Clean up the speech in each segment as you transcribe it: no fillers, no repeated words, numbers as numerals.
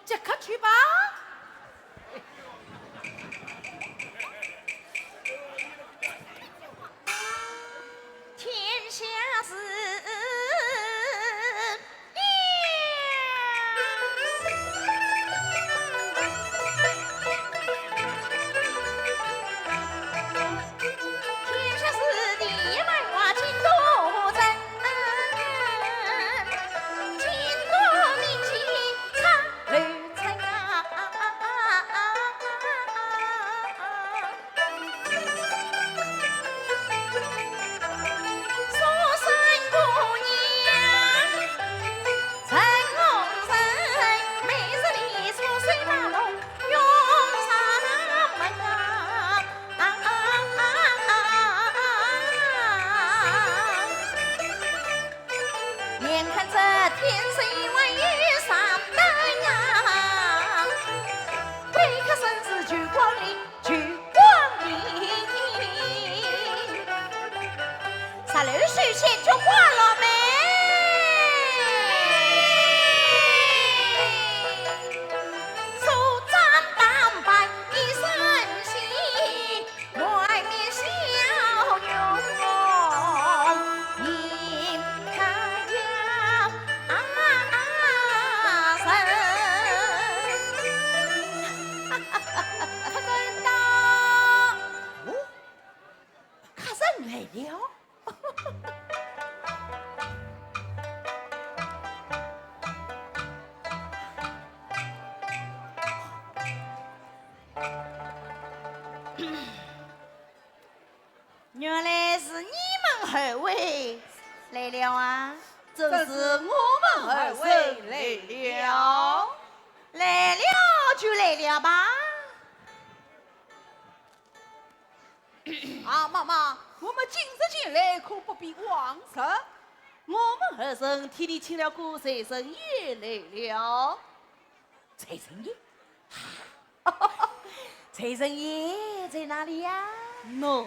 即刻去吧。天下事。原来是你们二位来了啊！正是我们二位来了，来了就来了吧。啊，妈妈，我们今日前来可不必枉神。我们二人替你请了个财神爷来了。财神爷，财神爷在哪里呀喏。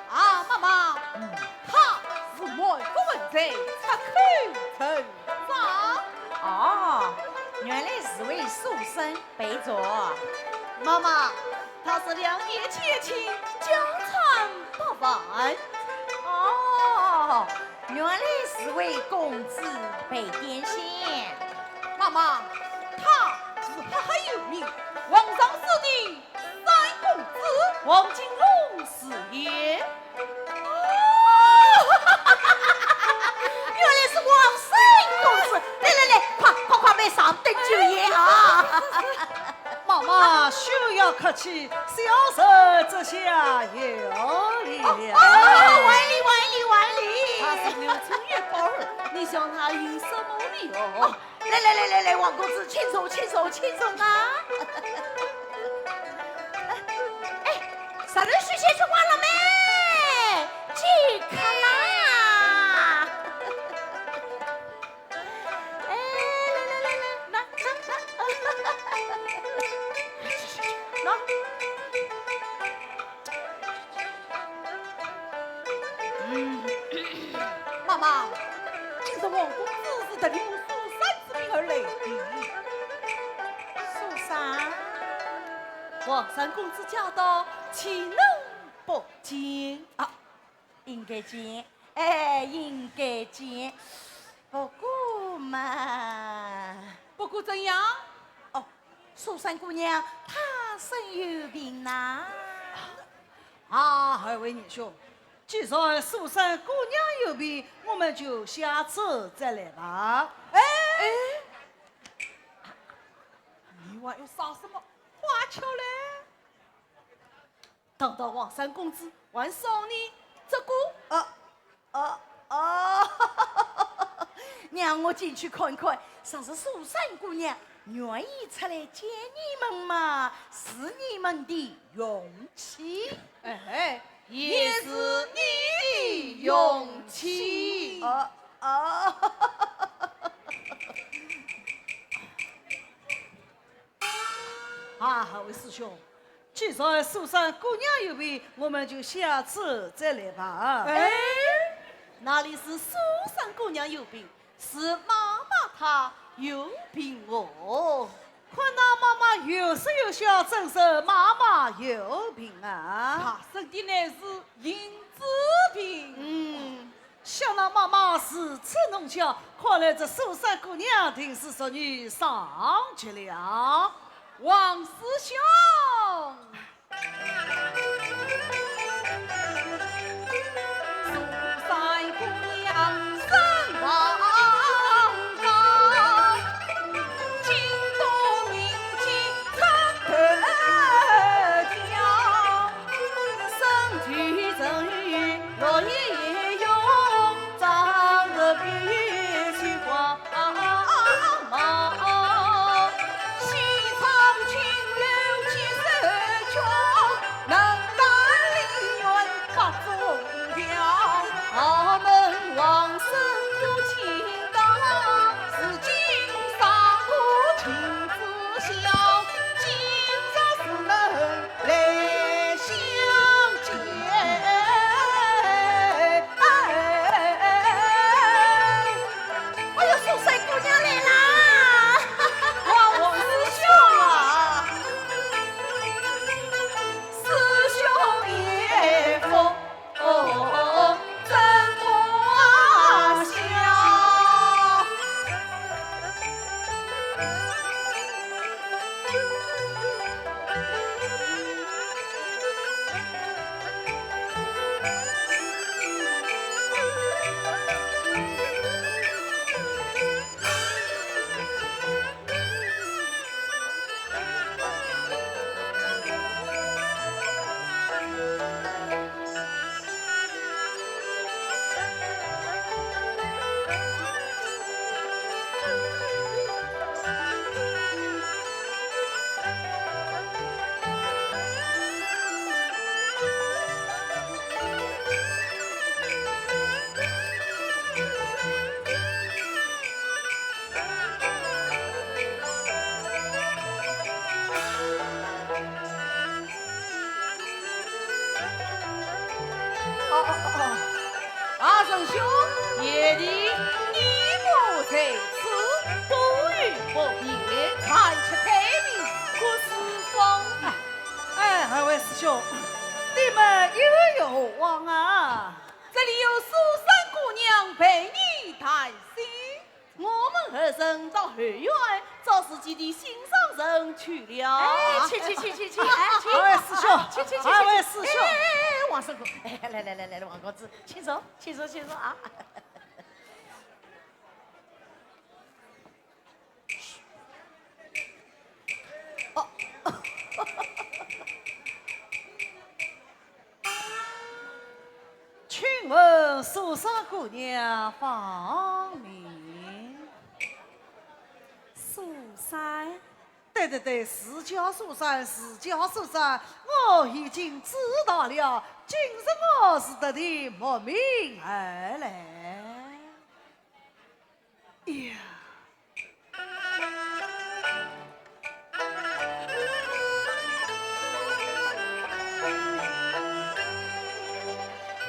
啊，妈妈，他是我不文在出口成章。哦，原来是位书生备座。妈妈，他是2年前请家产8万。哦，原来是位公子被点线。妈妈，他是赫赫有名，皇上赐你3公子，王金龙是也。原来是王三公子，来，快备上等酒宴啊！妈妈休要客气，小手这下有礼了。万里！他是刘春月宝儿，你向他有什么礼哦？来，王公子，请坐啊！哎，啥人许先说话了没？即刻啦！哎，来，妈妈，今日王公子是得领蜀山之命而来的。苏三，王三公子驾到，岂能不见啊？应该见，应该见。不过怎样？哦，苏三姑娘她身有病呐。啊，二位仁兄，既然蜀山姑娘有病，我们就下次再来吧。你还有啥什么花巧嘞？等到王三公子还少你这个让我进去看看，啥是蜀山姑娘愿意出来见你们嘛？是你们的勇气。也是你的勇气。啊，二位师兄，既然蜀山姑娘有病，我们就下次再来吧。哎，哪里是蜀山姑娘有病，是妈妈她有病哦。看那妈妈有说有笑，真是妈妈有病啊！她生的乃是银子病。想那妈妈是吃弄巧，看来这蜀山姑娘定是属于上去了。王师兄，蜀山姑娘身王高，京都名妓称得娇，身体正与落叶用，长得比须光芒。王生有情当，如今上过亲自笑，今日是能来相见。哎呦，蜀山姑娘来啦！王师兄啊，师兄也疯。阿生兄，夜里你我在此，多余不便，看吃太平，可是方便。哎，二位师兄，你们有有望啊！这里有蜀山姑娘陪你谈心，我们二人到后院找自己的心上人去了。哎，去，哎，去！二位师兄，去！二位师兄，哎，王师傅，哎，来，王公子，请坐啊！请问蜀山姑娘芳名？蜀山。对，是叫蜀山，我已经知道了。今日我是得的慕名而来。呀，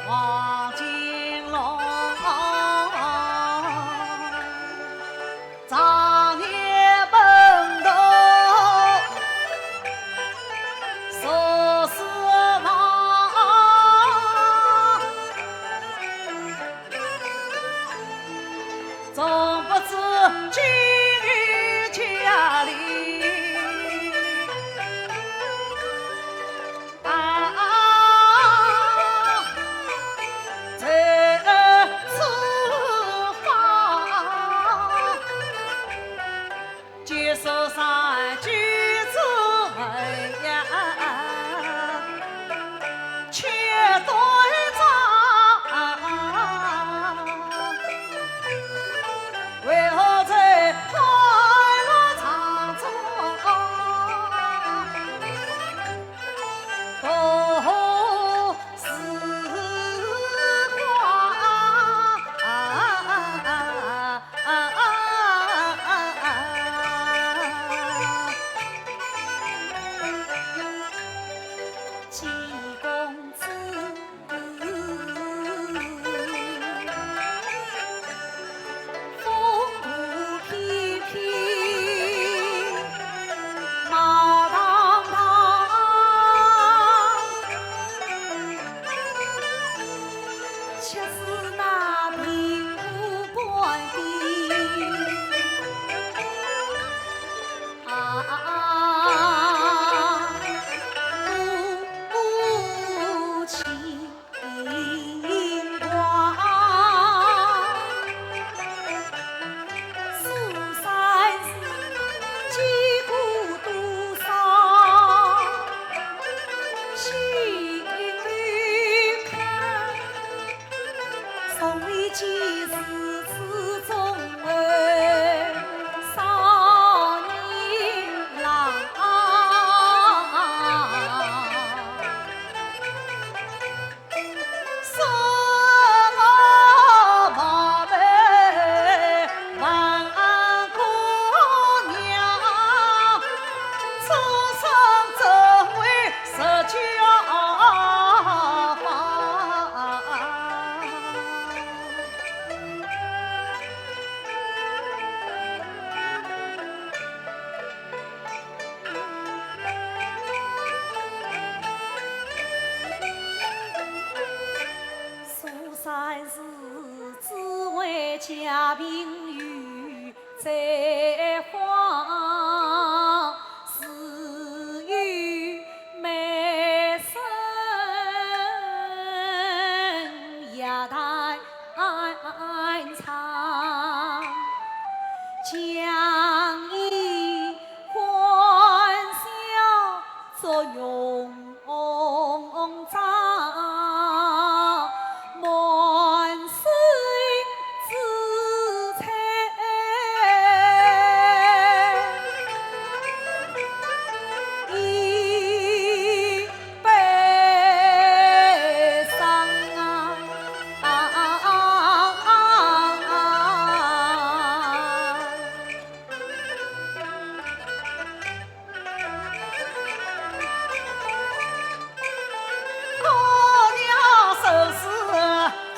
王金龙。常年奔头，说是忙，总不知今日家里手上举着儿呀，却对仗，为何在快乐场中度时光？永长，满心自惭。一悲伤啊！姑娘手是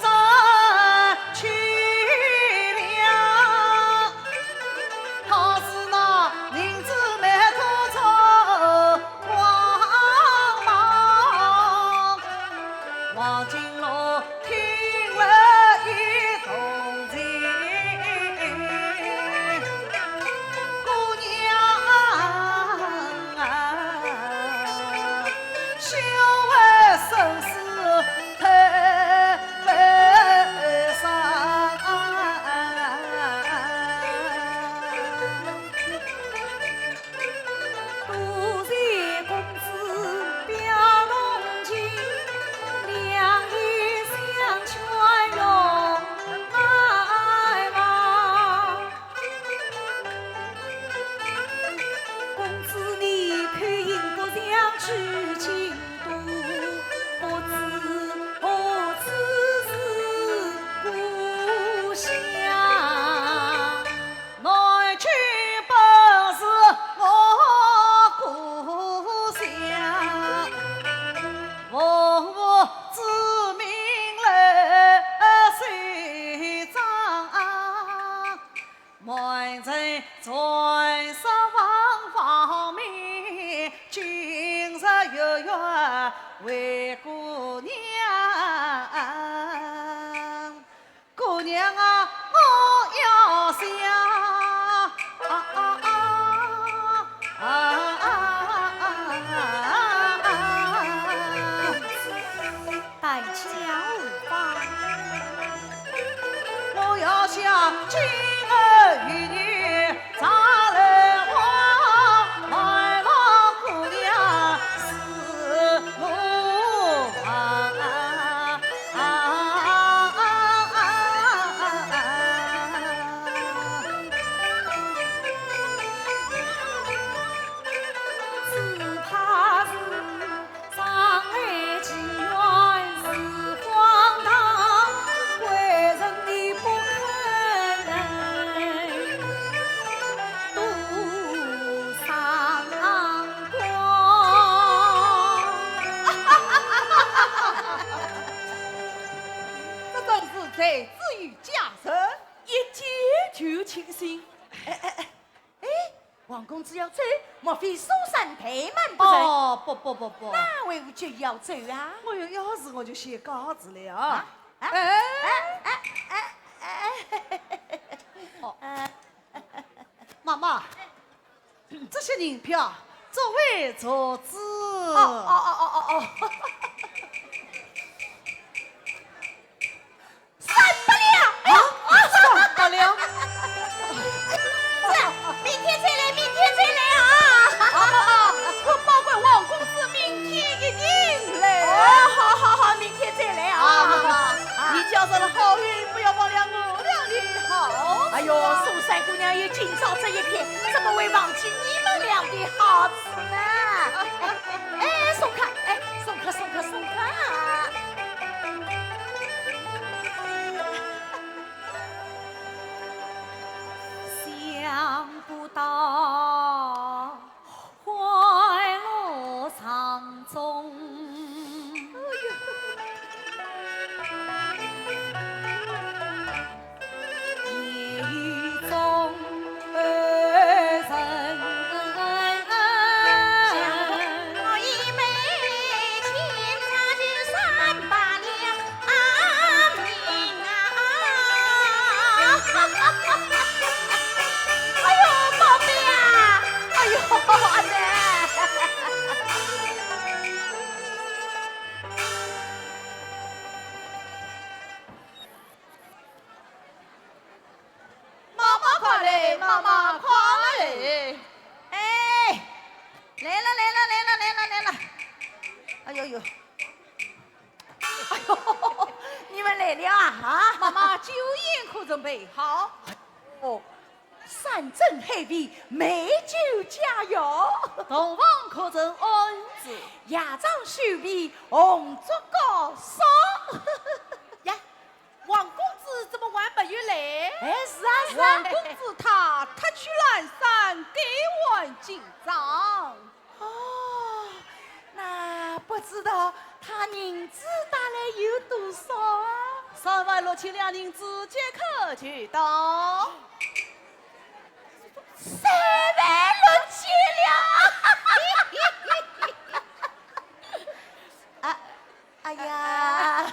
真去了，她是那林子满头草光芒。王金龙听了一动情，姑娘修为生死太悲伤。多谢公子表同情，两意相劝永爱望。公子你看应不想去京都，不知何处是故乡。南去本是我故乡，我知名来水长，满城传说方方面，今日有缘为姑娘。姑娘啊，我要想待家无妨。我要想今儿与你长来往，来往姑娘是路旁。只怕是上海妓院是荒唐，为人你不可能独上光。这真是才子与家人，一见就倾心。哎，王公子要走，莫非苏山怠慢不成？哦，不，那为何就要走啊？我有要事我就写稿子了。啊哎，妈妈，这些银票作为筹资。哦，300两！哎呦300两。明天再来，明天再来啊！我保管王公子明天一定来。好，明天再来啊！妈妈，你叫上了好运，不要忘了我俩的好。哎呦，苏三姑娘有今朝这一天，怎么会忘记你们俩的好事呢？哎，送客，送客。想不到怀罗场中，夜雨中二人。相依准备好。哦，山珍海味，美酒佳肴，洞房可赠恩子，牙璋手臂，红烛高烧。呀，王公子怎么还没有来？哎，是啊是王啊。公子他踏去南山给完进账。哦，那不知道他银子带来有多少啊36000两银子即刻去到。 36000两！哎呀，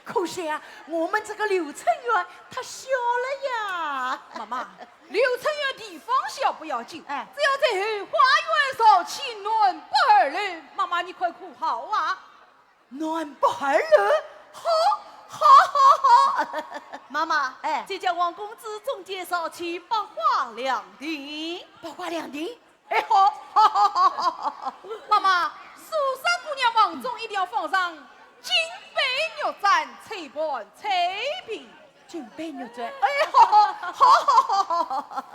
可惜啊，我们这个刘成元太小了呀。妈妈，刘成元地方小不要紧，哎只要在后花园上起暖不二楼，妈妈你快哭好啊！暖不二楼，好。妈妈，哎这叫王公子总介绍去百花两亭。八卦两锭，哎，好。妈妈，蜀山姑娘王总一定要放上金杯玉盏、翠盘彩屏。金杯玉盏，哎，好。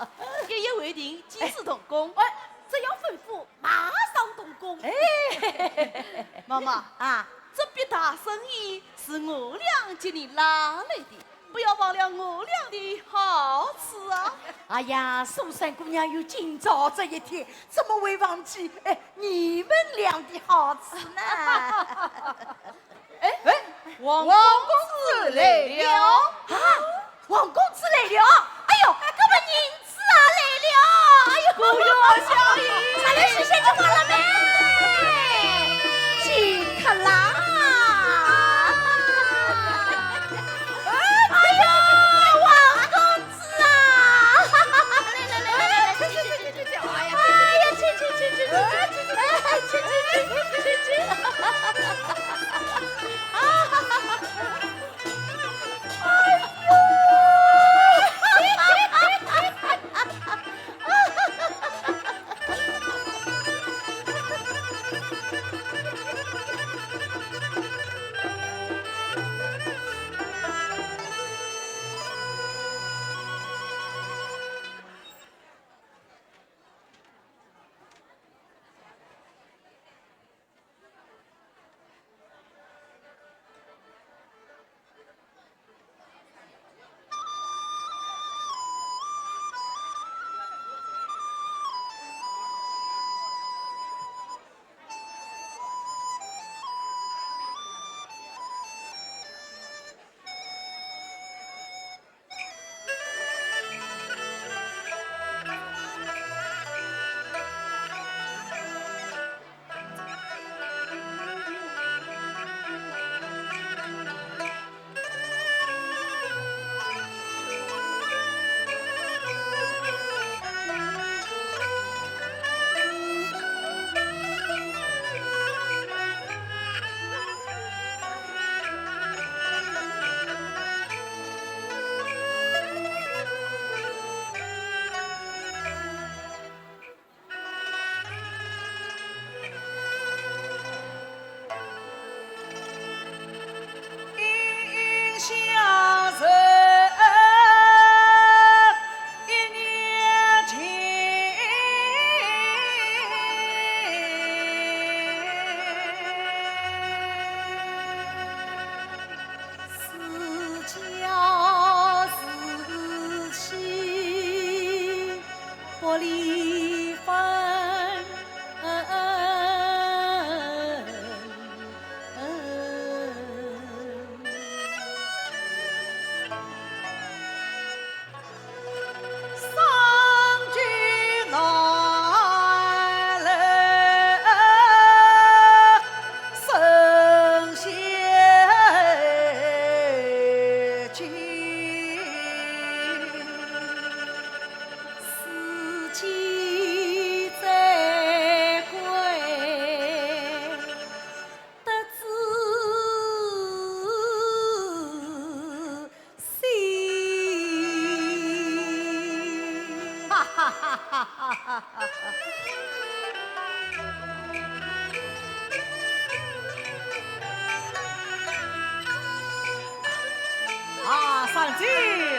一夜未定，几时动工？哎，只要吩咐，马上动工。哎，妈妈啊，这笔大生意是我俩接你拉来的，不要忘了我俩的好吃啊！哎呀，蜀山姑娘有今朝这一天，怎么会忘记你们俩的好吃呢？哎，王公子来了。啊，王公子来了！哎呦，哥们银子啊来了！哎呦，不要小意，咱俩事先就完了没？即刻啦！哎呀，王公子啊！来，哎呀，相守一年情，是家是妻，不离分。啊，上去。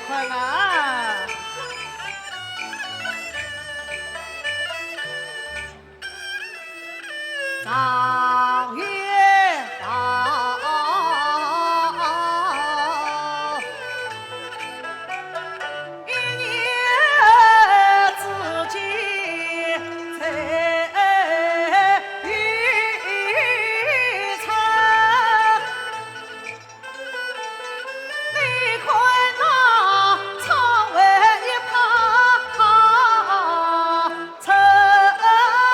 快啊！张元宝，一年自己才遇成，你看那窗外一旁成群。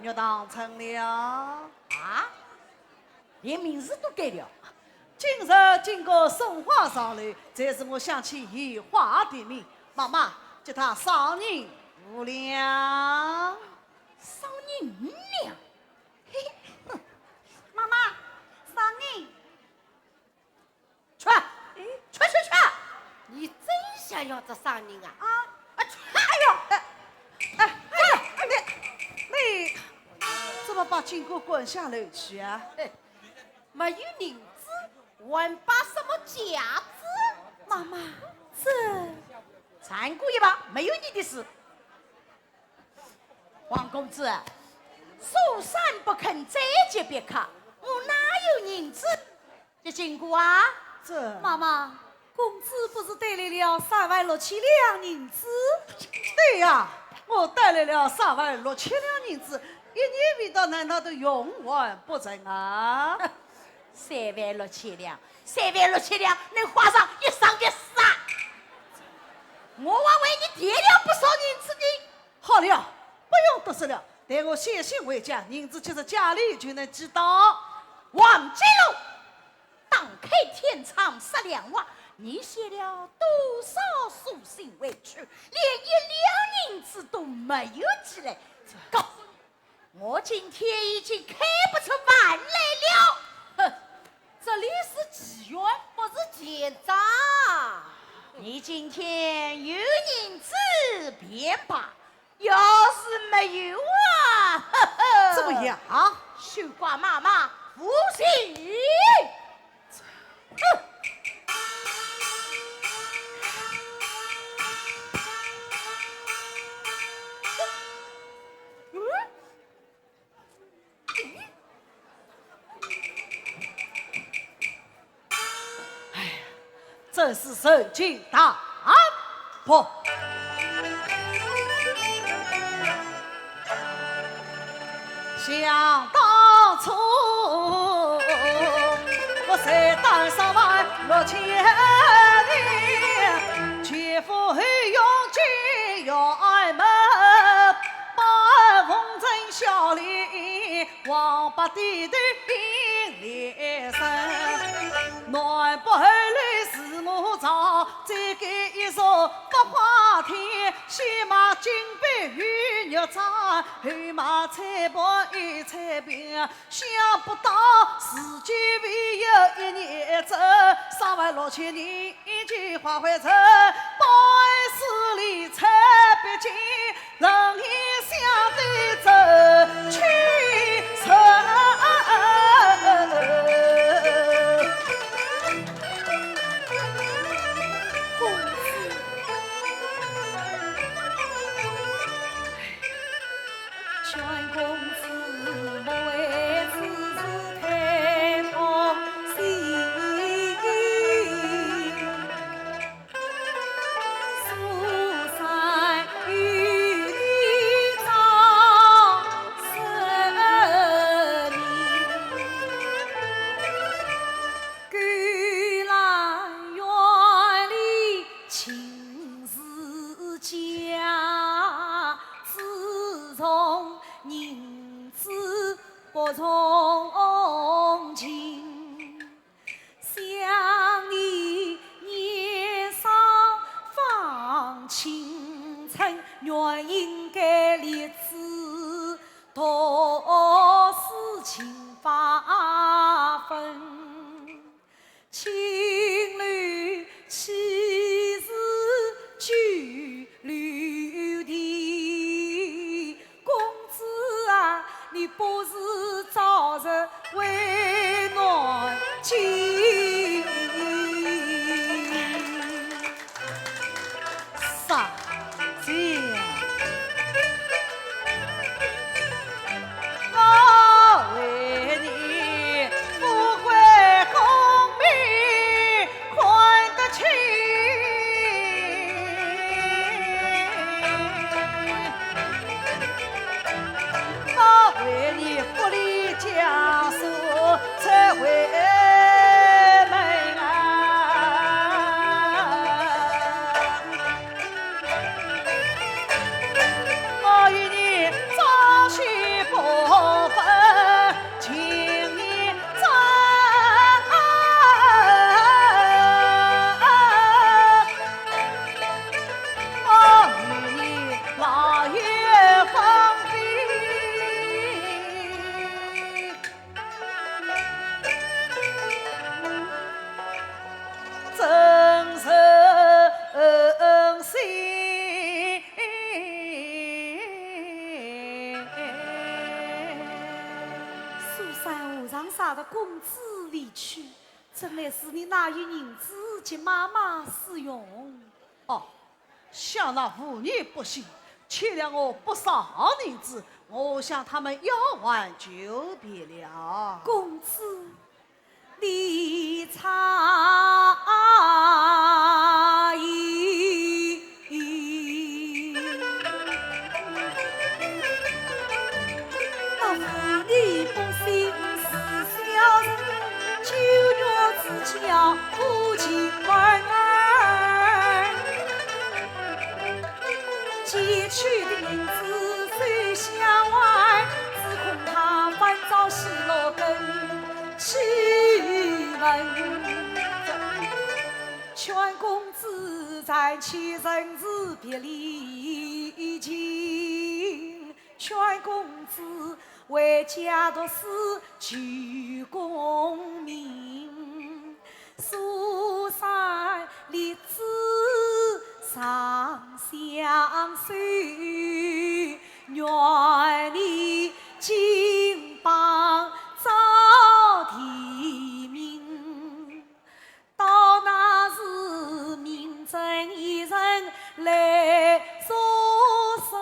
岳堂成了啊，连名字都改了。今日经过送花上来，这是我想起移花的命。妈妈叫他少年无量，少年无量。嘿嘿，妈妈，少年，去，去！你真想要这少年啊？去！哎呦，你怎么把金锅滚下楼去啊？没有银子，还把什么架子？妈妈， 3个一把，没有你的事。王公子，蜀山不肯再接别客，我哪有银子？这金姑啊，这妈妈，公子不是带来了3万6千两银子？对呀，我带来了3万6千两银子，一年未到，难道都用完不成啊？3万6千两，3万6千两能花上一生的事啊！我还为你垫了不少银子呢。好了，不用多说了，待我写信回家，银子就是家里就能知道。忘记了，打开天窗16瓦，你写了多少书信回去，连1两银子都没有寄来。告诉你，我今天已经开不出饭来了。哼，这里是妓院，不是奸诈。你今天有银子便罢，要是没有啊，呵呵，怎么样？绣瓜妈妈不行。哼。这是受尽大不。想当初，我才当3万6千两，前夫后用尽要门，把风筝小里，王八低头并连声，南北后来四母朝，再给一首百花天，先买金杯玉肉茶，后买菜包与菜饼，想不到时间未有1年走，3万6千年已经花回走，报事里才别尽，人也相对走去城。不从情，想你年少放青春，原应该立志读书勤发奋，青绿岂是句绿的公子啊，你不是早日为难情，上街我为你富贵功名宽得清，我为你不离家书才为门啊，我与你朝夕不分，情义真，我与你老月芳的真诚心。苏山和尚杀的公子离去，真来是你哪有银子给妈妈使用？哦，想那妇女不幸，欠了我不少银子，我向他们要还就别了。公子，你差异。那妇女不幸是小人，九月之交夫妻儿儿，借去的银子虽相还，只恐他烦躁失落根气闻。劝公子暂且忍子别离情，劝公子为家的事去功名，苏三立志上相随，愿你金榜早提名，到那时名正一人来做神，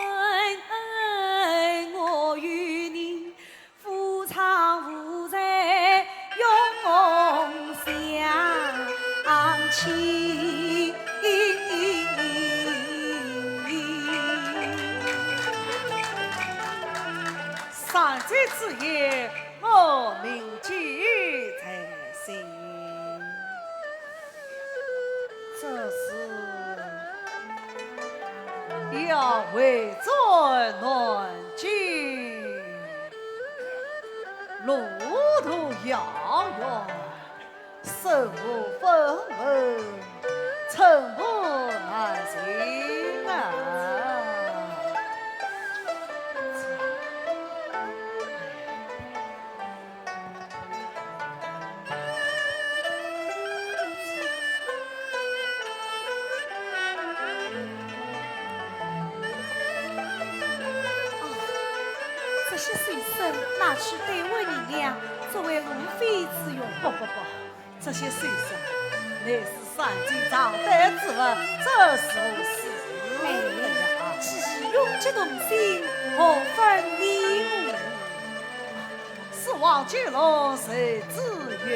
我与你夫唱妇在永相亲。三贼之言，我铭记在心。这是要为尊暖境，路途遥远，身无分文，寸步难行啊！这些水生拿去兑换银两，作为路费之用。不，这些水生乃是三金长代之物，这是我事。哎呀，只用这东西，何分礼物？是忘记了谁知有为？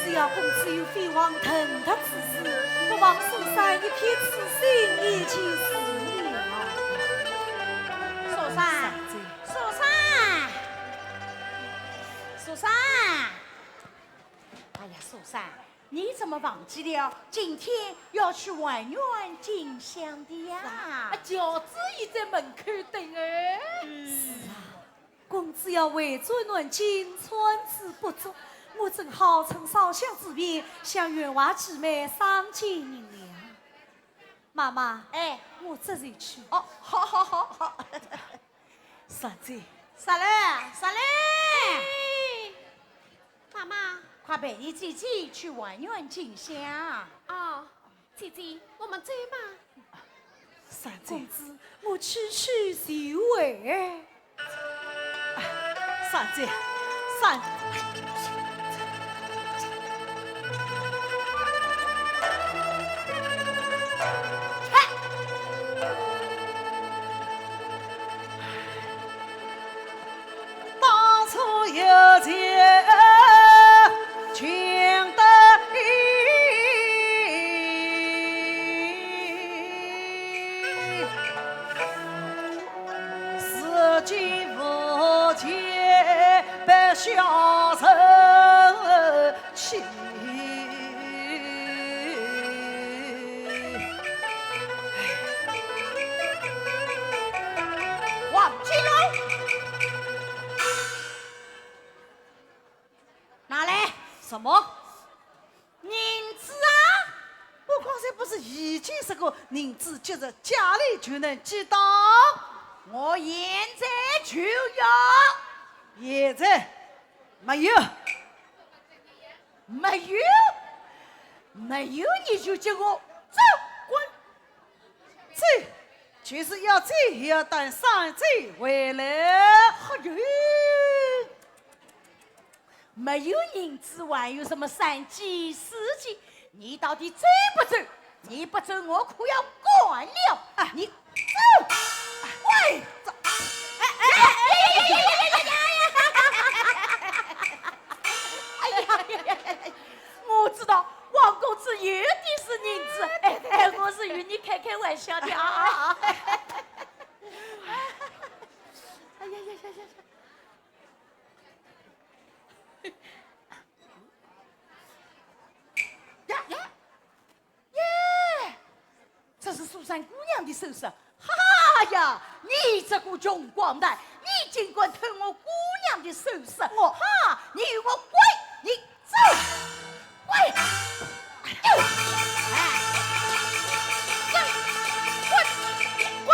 只要公子有飞黄腾达之事，不枉苏三一片痴心，一起死了。苏三，苏三，哎呀，苏三，你怎么忘记了今天要去万源进香的呀？轿子已在门口等儿。是啊，公子要为尊暖金，寸之不足。我正好趁烧香之便，向员外姊妹赏金银两。妈妈，哎，我这就去。哦，好。三姐，啥嘞？妈妈，快陪你姐姐去万源进香。啊，姐姐，我们走吧。三姐公，子，我区区修为。三姐，当初有钱全得意，如今无钱白小人气。忘记了，拿来什么？银子啊！我刚才不是已经说过，银子接着家里就能寄到？我现在就要。现在没有，没有你就叫我走滚！这就是要这也要等三姐回来。哎呦，没有银子还有什么三计四计？你到底走不走？你不走，我可要管了。你走，喂，走！我知道王公子有的是银子，我是与你开开玩笑的啊！哎呀！这是苏三姑娘的首饰。哈呀，你这个穷光蛋，你尽管偷我姑娘的首饰，你与我滚，你走，滚，滚！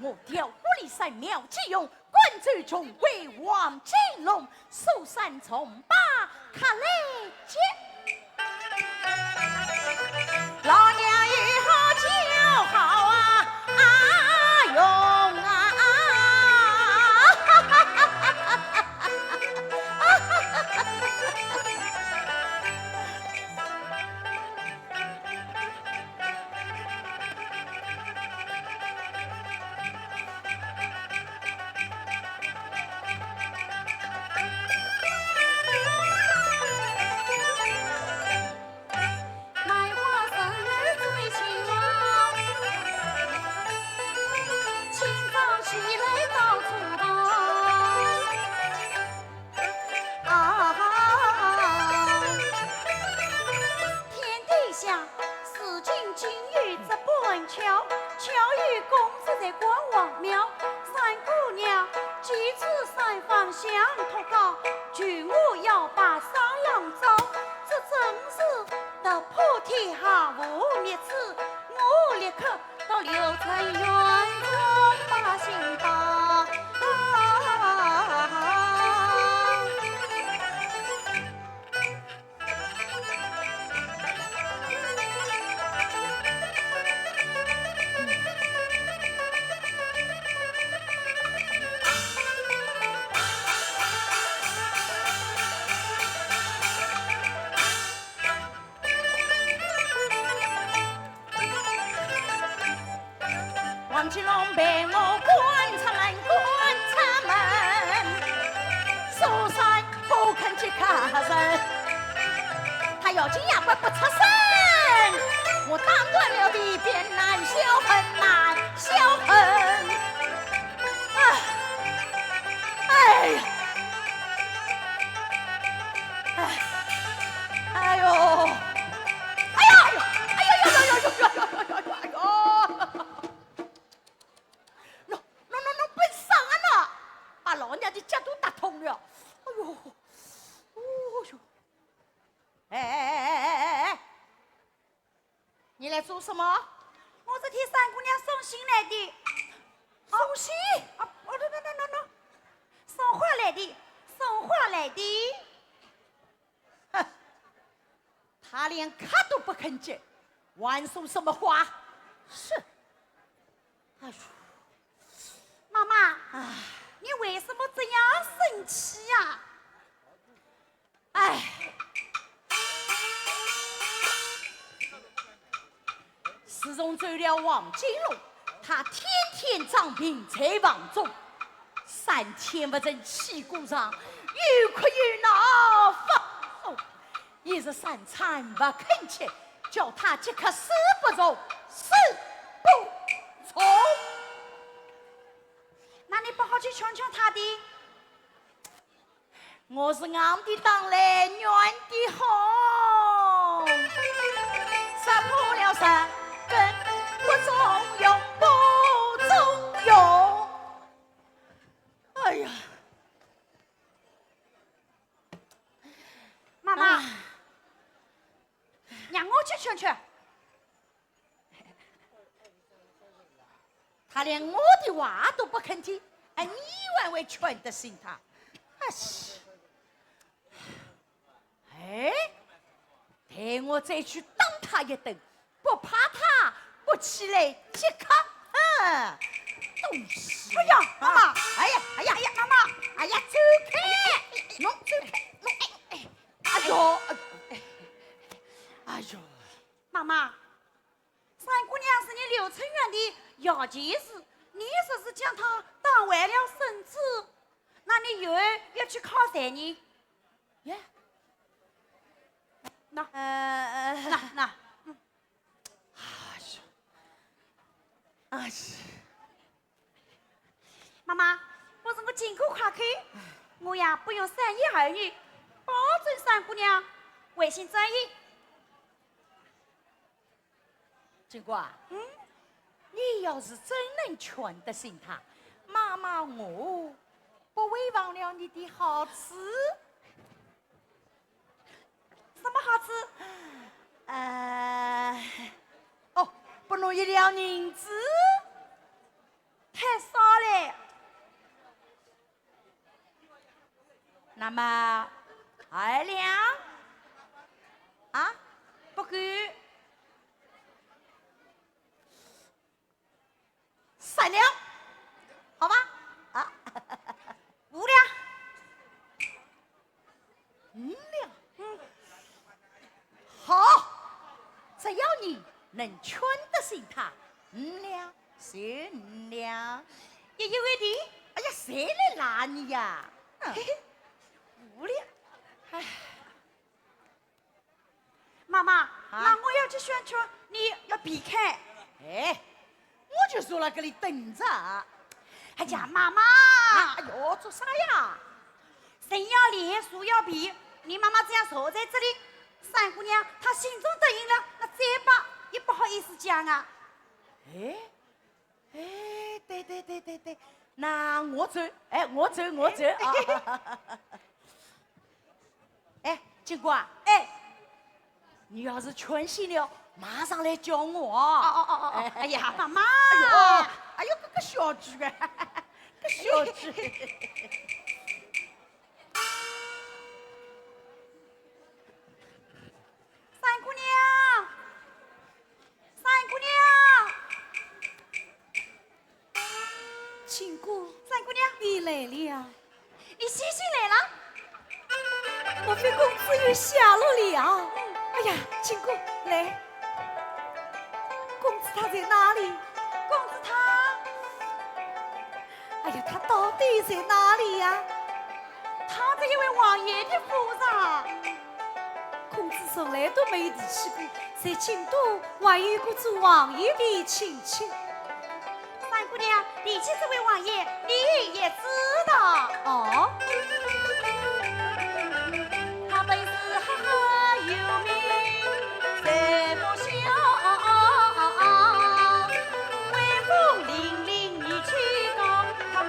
我调狐狸山苗继勇，关州中归王金龙，苏三从八卡来接。老娘以后就好啊，用啊！王金龙被我关出门，苏三不肯去开门，他要紧牙关不出声，我当断了的便难消恨，难消恨。哎呀，哎呦！你来做什么？我是替三姑娘送信来的。送信？送花来的，送花来的。哼，他连卡都不肯接，还送什么花？是。哎呦，妈妈，你为什么这样生气呀？哎。自从走了王金龙，他天天长病在房中，3天不曾起过床，又哭又闹发疯，一日3餐不肯吃，叫他即刻死不从，死不从。那你不好去劝劝他的？我是硬的当来软的好，杀破了山根不中用，不中用。哎呀，妈妈，让我去劝劝。他连我的话都不肯听，你还会劝得醒他？待我再去打他一顿，不怕他不起来即刻东西！哎呀，妈妈！哎呀，妈妈！哎呀，走开！侬走开！哎呦！妈妈，啥件事？你说是将他当完了圣旨，那你又要去考谁呢？耶？那哎呀，哎呀，妈妈，我是我经过夸口，我呀不用三言二语，保证三姑娘违心正义。金瓜，你要是真能劝得醒他，妈妈我不违忘了你的好词。什么好词？不能1两银子，太少了。那么2两啊，不够。3两，好吧？啊，5两，5两，好，只要你能劝得醒他，5两是5两，也有问题。哎呀，谁来拉你呀？5两，哎，妈妈，那我要去宣传，你要避开。哎。我就说了，给你等着。哎呀，妈妈，哎呦，做啥呀？人要脸，树要皮。你妈妈这样坐在这里，三姑娘她心中答应了，那再吧也不好意思讲啊。对，那我走，我走啊。金瓜，你要是劝醒了。马上来叫我哦！哎呀，妈妈！哎呦，个小猪啊，个小猪！三姑娘，亲姑，三姑娘，你来了，你西西来了。莫非公子又下落了？哎呀，亲姑来。公子他在哪里？公子他，哎呀，他到底在哪里呀？他在一位王爷的府上。公子从来都没提起过，在京都还有个做王爷的亲戚。三姑娘，提起这位王爷，你也知道哦。他本是赫赫有名，在不孝。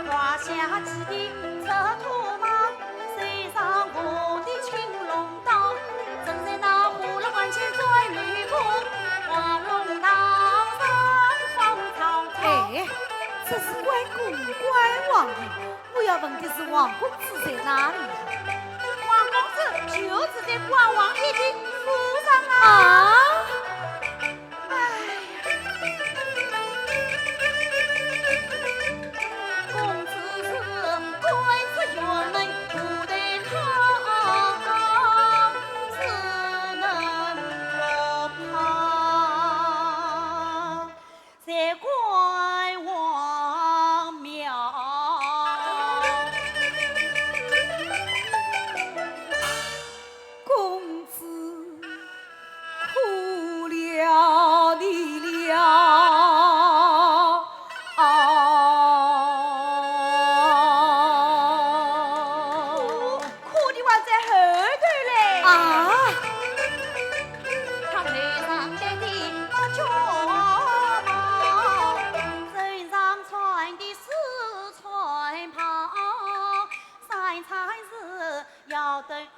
胯下骑的赤兔马，身上我的青龙刀，正在那虎牢关前转绿布，黄龙堂上放草草。这是关公关王爷，我要问的是王公子在哪里？王公子就是在关王爷的府上啊！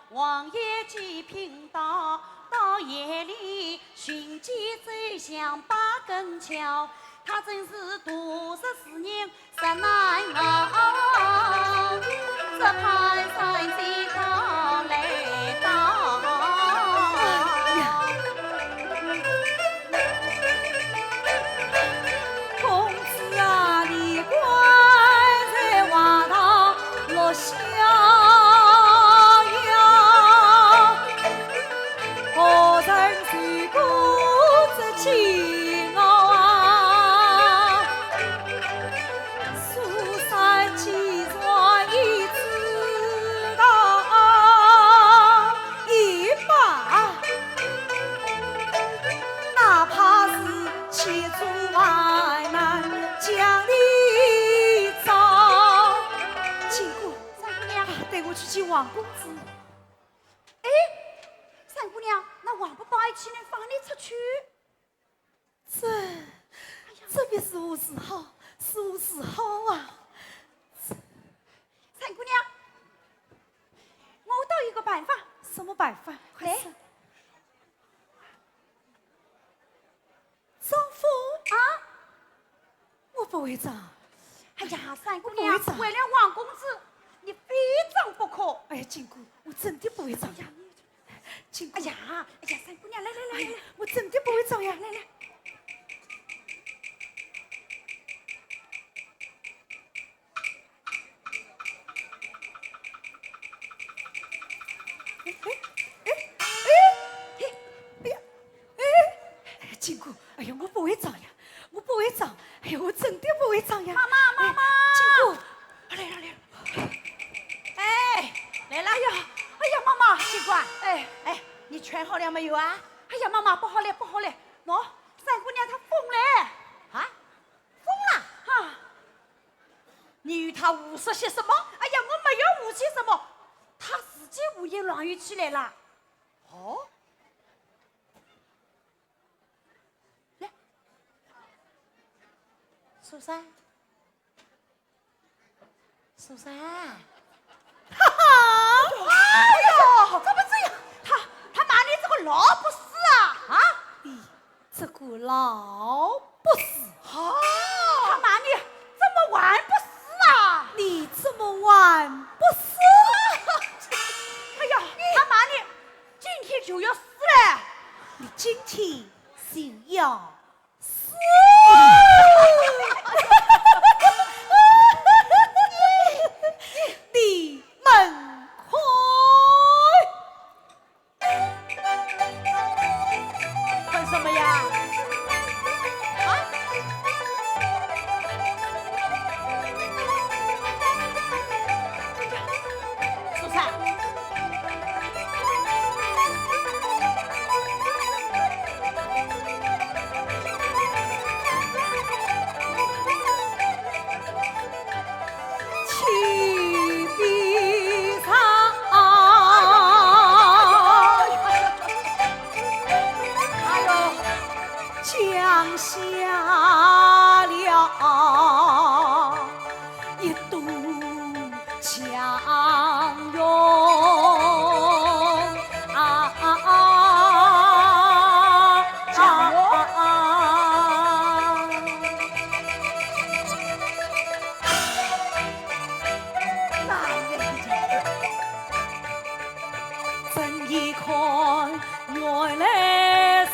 王爷几品到夜里寻机走向八根桥，他真是多14年实难熬，这攀山最高来到。公子啊，你乖在瓦堂落下。我去见王公子。哎，三姑娘，那王八爸一起能放你出去？这便是我自豪，是我自豪啊！三姑娘，我倒有个办法。什么办法？快哎说！丈夫啊！我不会丈。哎呀，三姑我娘不会，为了王公子，你非丈不可。哎呀，金姑，我真的不会丈呀！金姑，哎呀，三姑娘，来来来来来，我真的不会丈呀！来来。金姑，哎呀，我不会丈呀，我不会丈，哎呀，我真的不会丈呀！妈妈，金姑，来了。哎，来了呀！哎呀，妈妈，警官，哎，你穿好了没有啊？哎呀，妈妈，不好了，喏，三姑娘她疯了。啊？疯了？啊！你与她无说些什么？哎呀，我没有无些什么，她自己胡言乱语起来了。哦。来，苏珊。苏珊，哈哈！哎呦，怎么这样？他骂你这个老不死啊！啊！你这个老不死，哦，他骂你这么晚不死啊！你这么晚不死，哎呀，他骂你今天就要死了！你今天就要死！你们快！看什么呀？啊！苏珊。降下了一堵墙哟墙哟睁一看原来是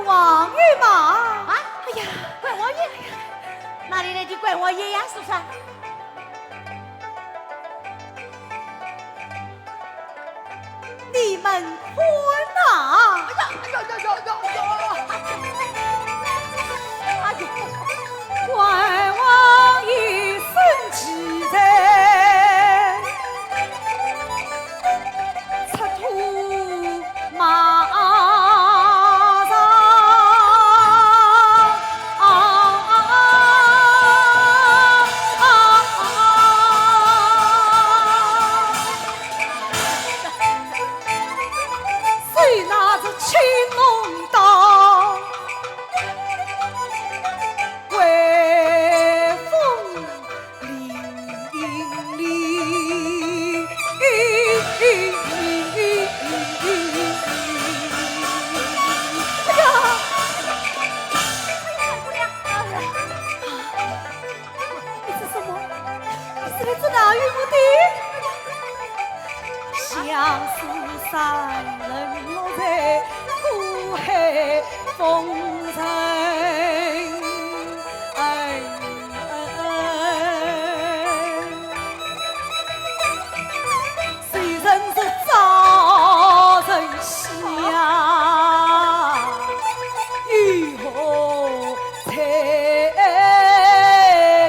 王爷嘛？啊！哎呀，怪王爷，哪里来的怪王爷呀，苏珊？你们困呐！哎呀！哎呦！怪王爷生气在，出土马。相思三人落在苦海风尘，谁人是招人喜呀？如何才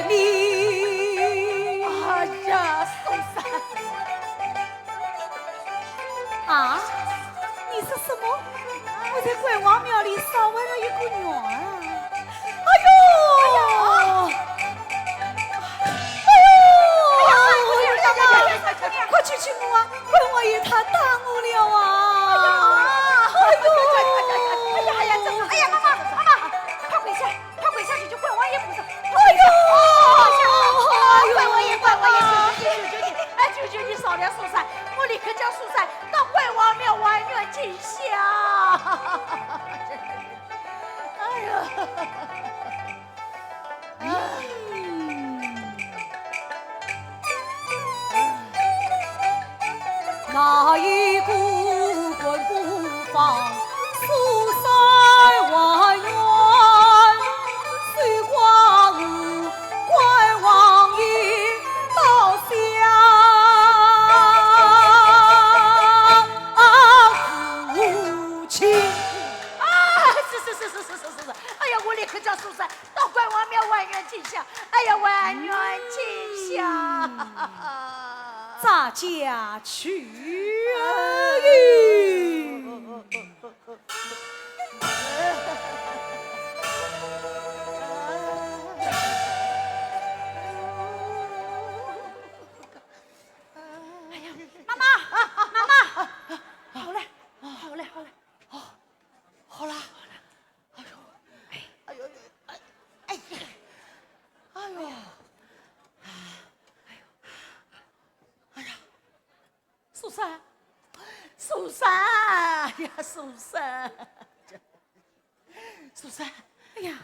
面？那一股滚不放，苏塞万源，水花雾，关王爷到乡父亲。是，哎呀，我立刻叫苏三到关王庙万源进香。哎呀，万源进香，咱家去妈妈，好嘞，好啦，苏三，哎呀，苏三，哎呀，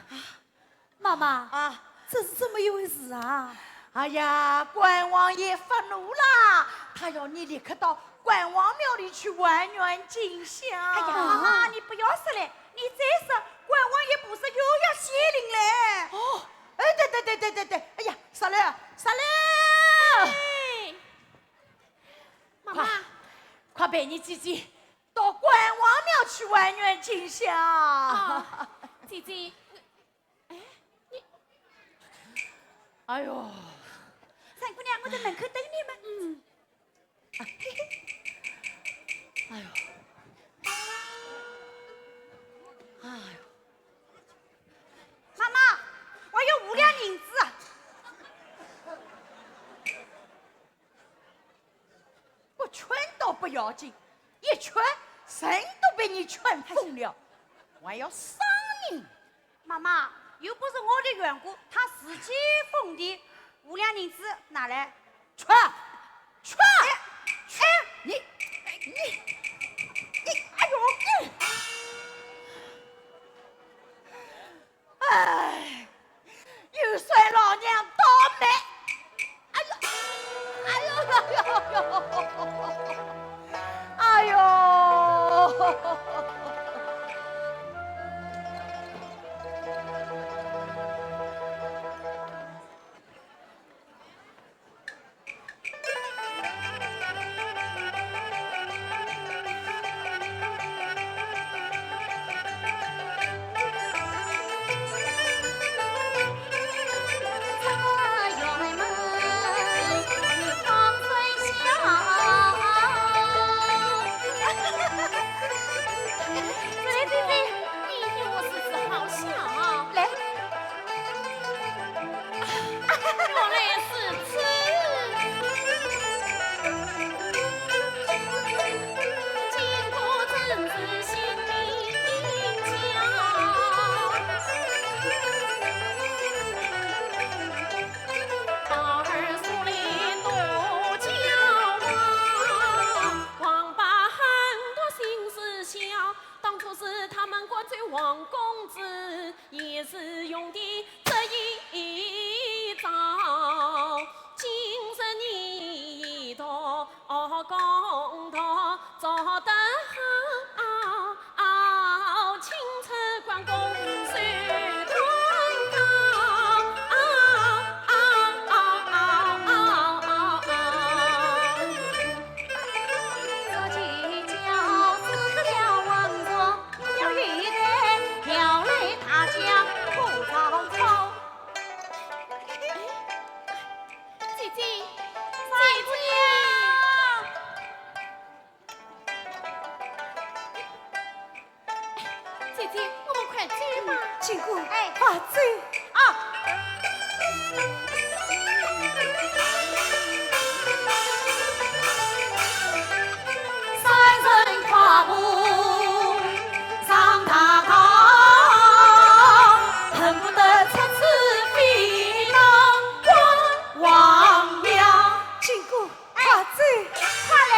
妈妈啊！这是怎么一回事啊？哎呀，关王爷发怒啦，他要你立刻到关王庙里去万源进香。哎呀，妈妈，你不要说了，你再说，关王爷不是又要显灵嘞？哦，哎，对，哎呀，杀了！哎，妈妈，快陪你姐姐到关王庙去万源进香。啊，姐姐，哎呦，三姑娘，我在门口等你们。哎呦，妈妈，我有5两银子。我劝倒不要紧，一劝身都被你劝疯了，我还要伤你。妈妈，又不是我的缘故，他自己疯的5两银子拿来。劝，你，哎呦，哎，又算老娘倒霉！哎呦！经过，哎快走！三人跨步上大堂，恨不得插翅飞到关王庙。经过，快走！快来！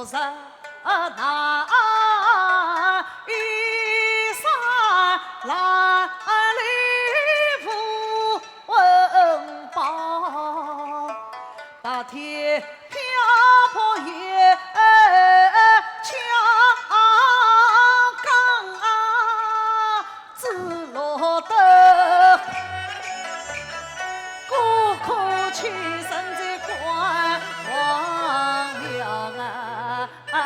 昨日那一山来里无问报，白天漂泊夜枪岗自落得孤苦凄身在关王庙啊！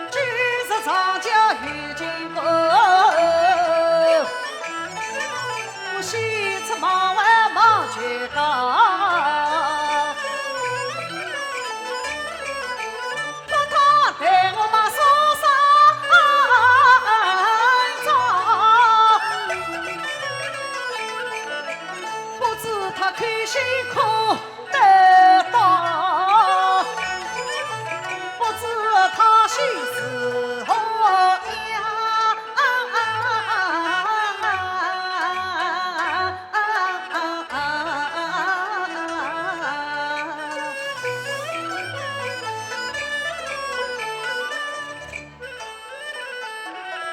今日长江遇金钩，我西出忙外忙绝高。把他带我把手上找，不知他开心苦得到。他心是何样？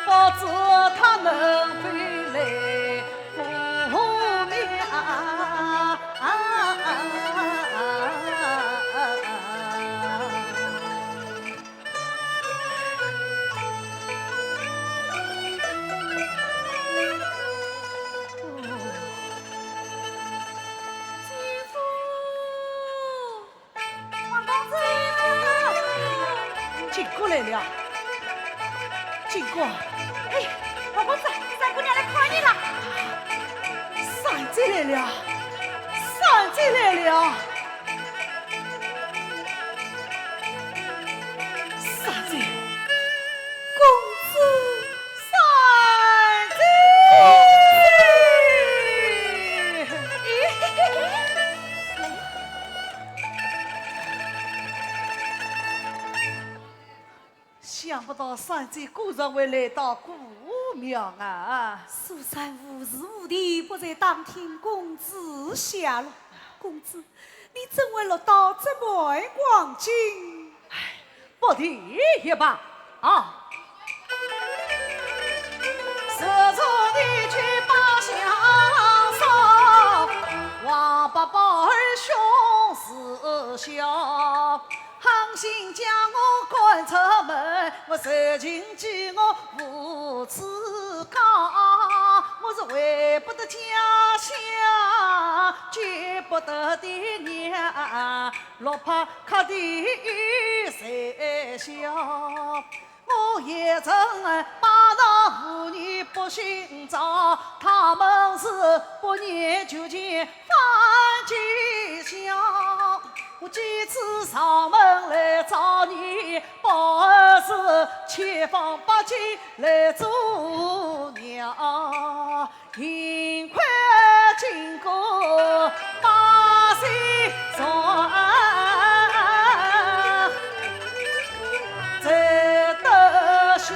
不知他能回来赴命。进过来了，进过。哎，老公子，三姑娘来看你了。三姐来了，三姐来了，三姐，公子，三姐。想不到三姐果然会来到古庙啊！苏三无时无地不在当听公子下落。公子，你怎会落到这般光景？不提也罢啊！四处地去把相送，王八宝儿凶似笑。항心将我赶出门，我受尽饥饿无处讲。我是回不得家乡，见不得爹娘，落魄客地谁笑？我也曾把那妇女不寻找，他们是不念旧情反计较。我几次上门来找你，不是千方百计来阻挠，幸亏经过百岁传，才得下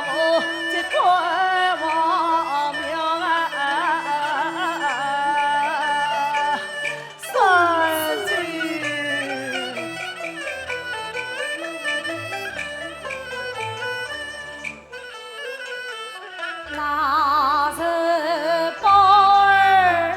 我这关王庙三姐。那日宝儿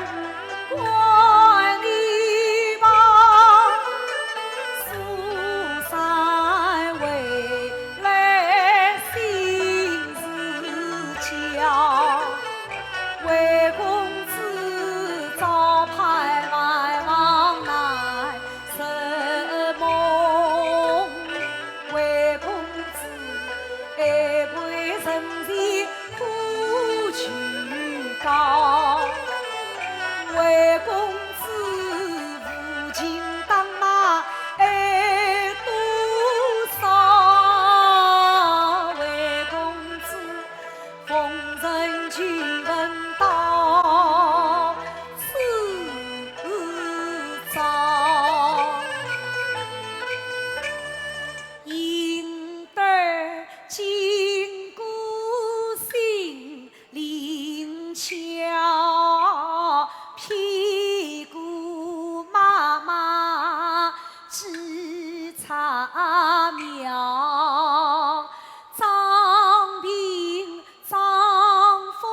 几场苗，张平张风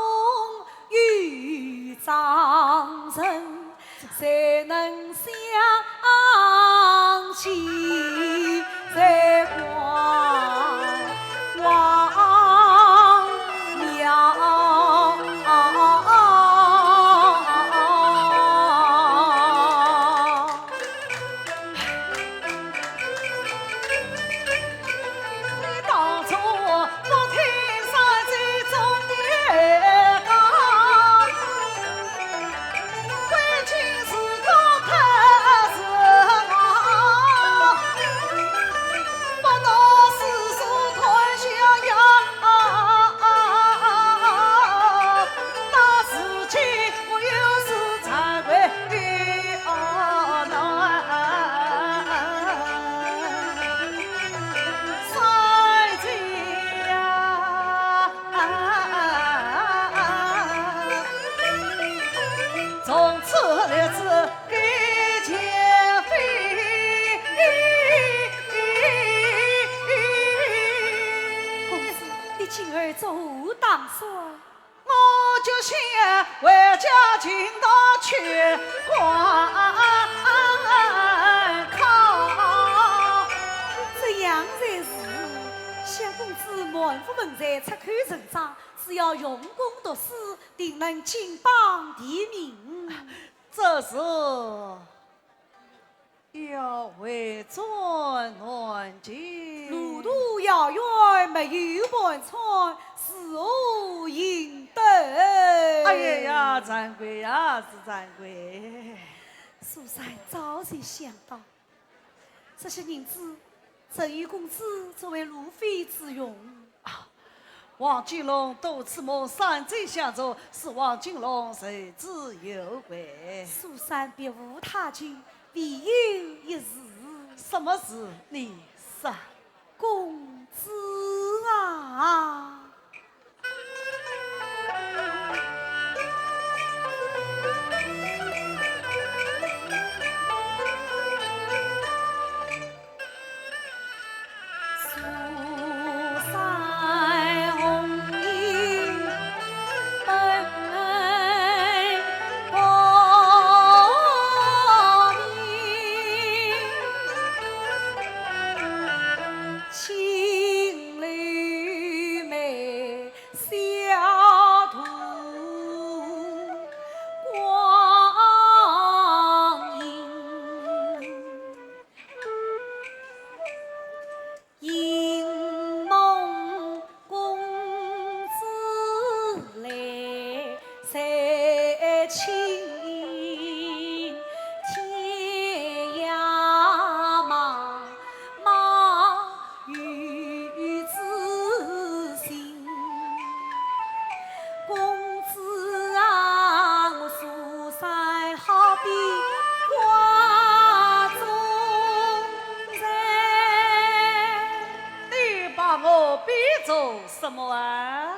与张人，才能相起在光苗。当初我听山在中年讲，关键是个太是忙，不到世俗团相养，那事情我又是惭愧的难。三姐呀，从此日子给钱飞。公子，你今儿做打算？我就想回家进到去观看。这样才是。小公子满腹文才，出口成章，只要用功读书，定能金榜题名。这是要为转难进，路途遥远，没有伴穿，是何应得？哎呀，惭愧呀，是惭愧。苏三早才想到，这些银子赠与公子作为路费之用。王金龙多次梦山贼相助，是王金龙受之有愧。苏三别无他求，唯有一事。什么事？你说。公子啊，苏三红颜本薄命，青绿眉小徒光阴。因梦公子来才亲，天涯茫茫与子心。公子啊，我苏三好比花中人。你把我比作什么啊？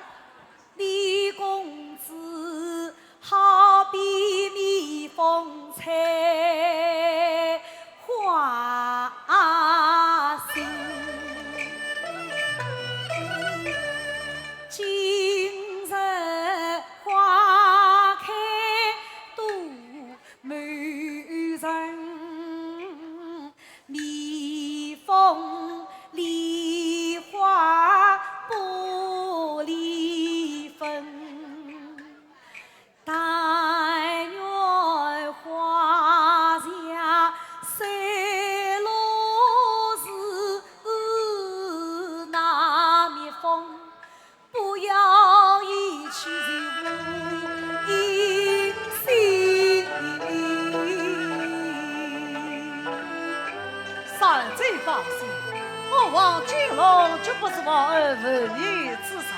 李公子好比蜜蜂采花心，今日花开多满人，蜜蜂梨花不离分。但愿花下散落时，那蜜蜂不要一去无音信。山贼放心，我王金龙绝不是王儿无义之上，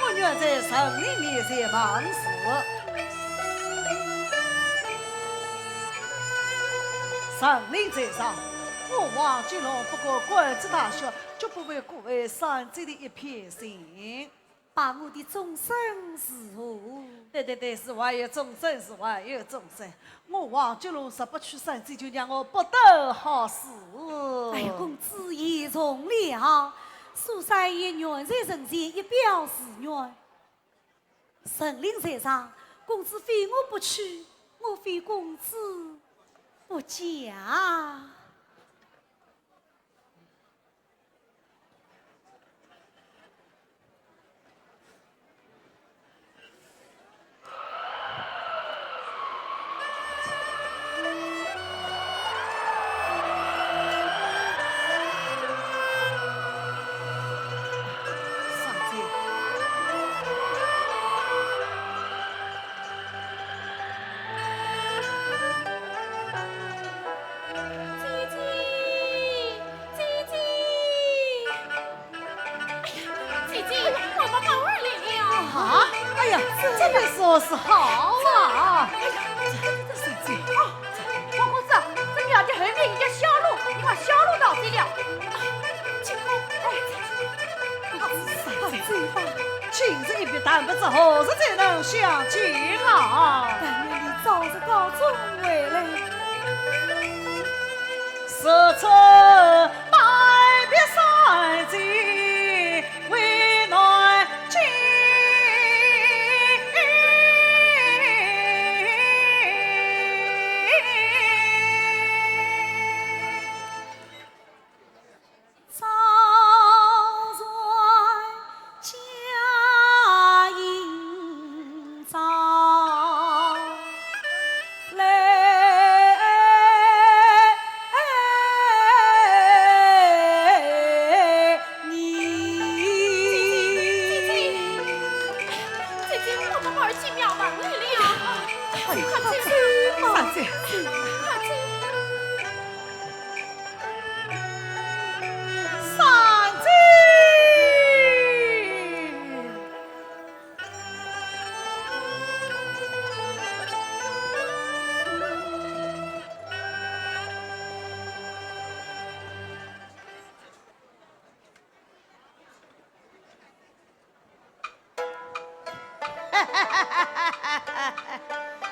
我愿在神里面前忙事。神灵在上，我王金龙不过官职大小，绝不为各位山贼的一片心。把我的终身伺候。对，是还有终身，是还有终身。我王九龙实不娶三姐，就让我不得好事。哎呀，公子言重了，苏三爷愿在人前一表示愿。神灵在上，公子非我不娶，我非公子不嫁。这个说是好啊！三姐，王公子，这庙的后面有条小路，你把小路到对了。金公，三姐吧，今日一笔谈不知何时才能相见啊？但愿你早日告终回来。说出拜别三姐，为难今。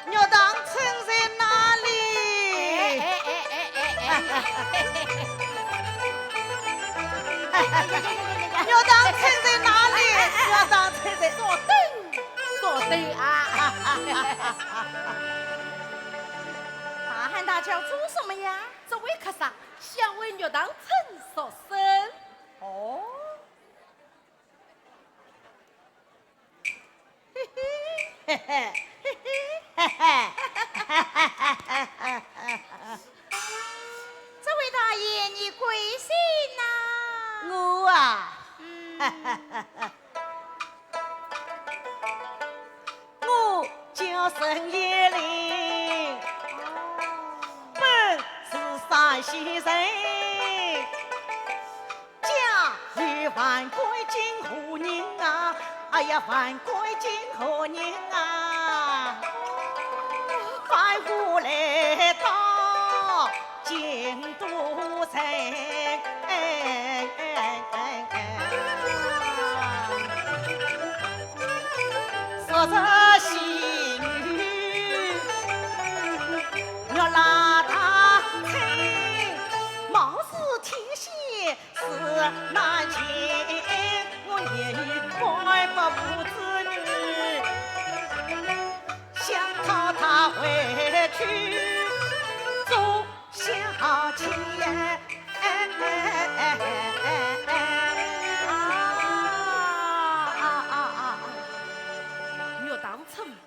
肉当称在哪里？肉当称在哪里？肉当称在坐等啊！大汉大轿做什么呀？这位客上想为肉当称所生。哦。嘿嘿。这位大爷，你贵姓呐？我啊，我叫沈叶玲，本是山西人，家里万贵金河人啊，哎呀，万贵金河人啊，翻过来到京都城。说着戏女要拉他亲，貌似天仙是难情，我也怪不母子女，想讨他回去做小妾。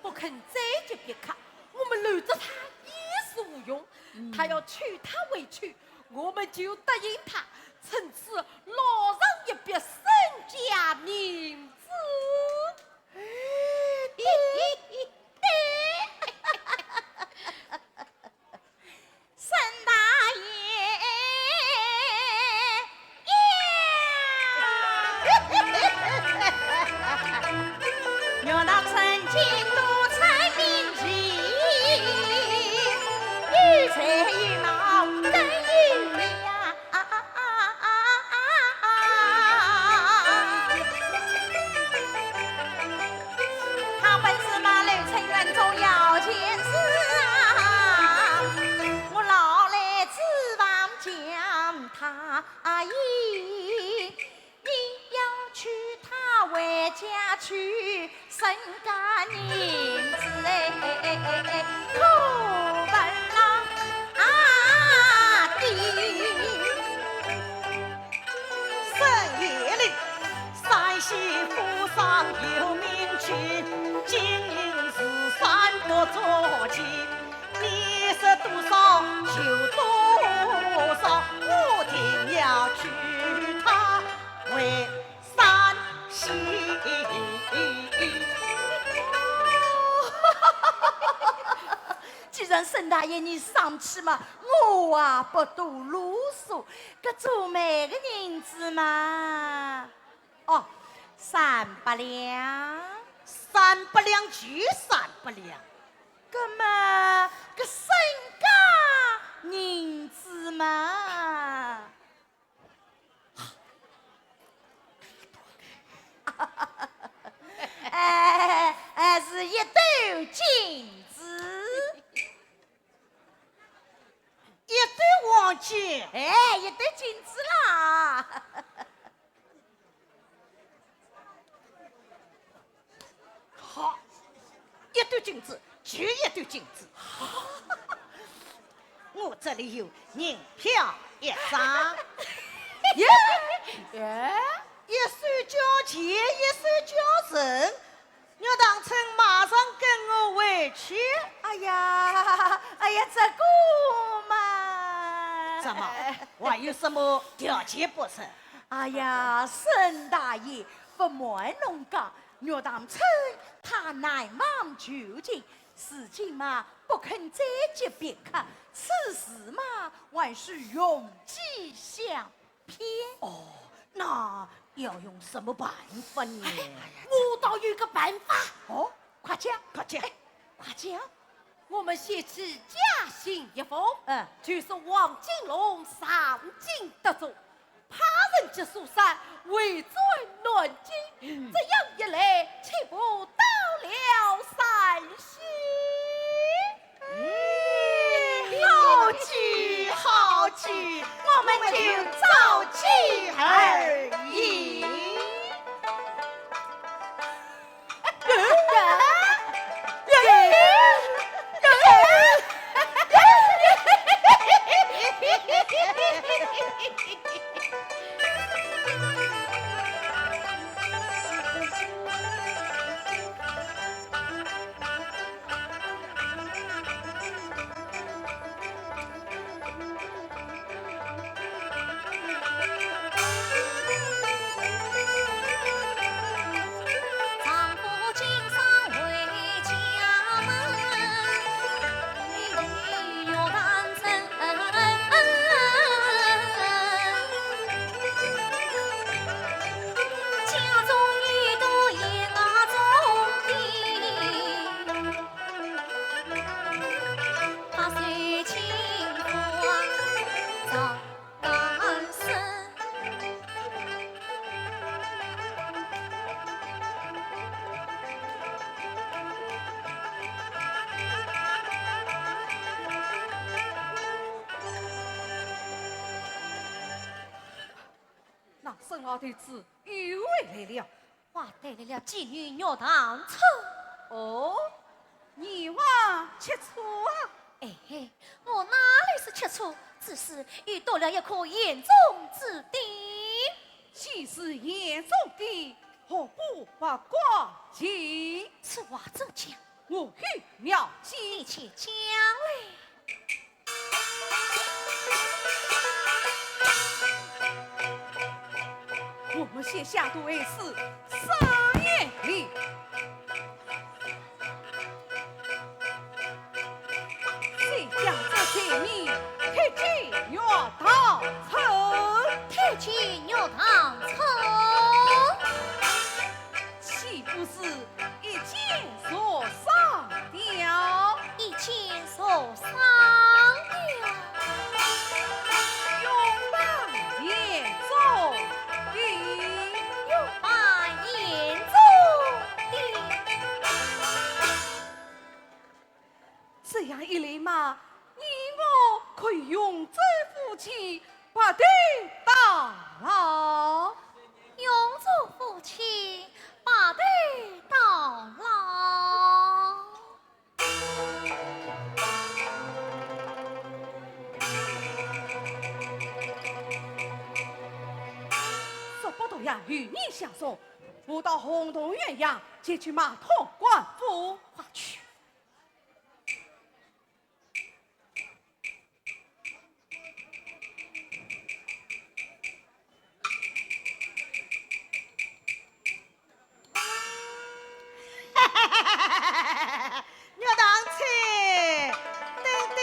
不肯再接别客，我们拦着他也是无用。他要娶她为娶，我们就答应他，从此老上一笔身家名字。沈大爷要当曾经多才名气，一才一貌真有良。大爷你上去嘛，我啊不多啰嗦，搿做媒个银子嘛，哦，300两300两就300两，搿么搿身家银子嘛。是一斗金子，一对黄金，哎，一斗金子啦。好，一对金子就一对金子。我这里有银票1张，耶耶，一手交钱，一手交人。牛当春马上跟我回去。哎呀，这个嘛，怎么？还有什么条件不成？哎呀，沈大爷不瞒侬讲，牛当春他乃忙求情，事情嘛不肯再接别客，此事嘛还是用计相偏。哦，那要用什么办法呢？我倒有个办法。哦，快讲，快讲！快讲。我们写起假信一封，就是王金龙上京得主，派人接书山围追乱击，这样一来，岂不到了山西？好计，好计，我们就照计而已。沈老头子又回来了，我带来了妓女肉糖醋。哦，你话吃醋啊？哎嘿，我哪里是吃醋，只是遇到了一颗严重之敌。既是严重的，何不把挂起？此话怎讲？我欲妙计，你且讲嘞。我们先下毒为是3年里，谁将这罪名推进肉堂城？推进肉堂城，岂不是一箭所上吊？一箭所上吊，永邦严重的。又把严重的。这样一来嘛，你我可以永贞夫妻把对到老。永祝夫妻把对到老。说不同样与你相送，我到洪洞鸳鸯接去马通官府。快去！牛当菜，等等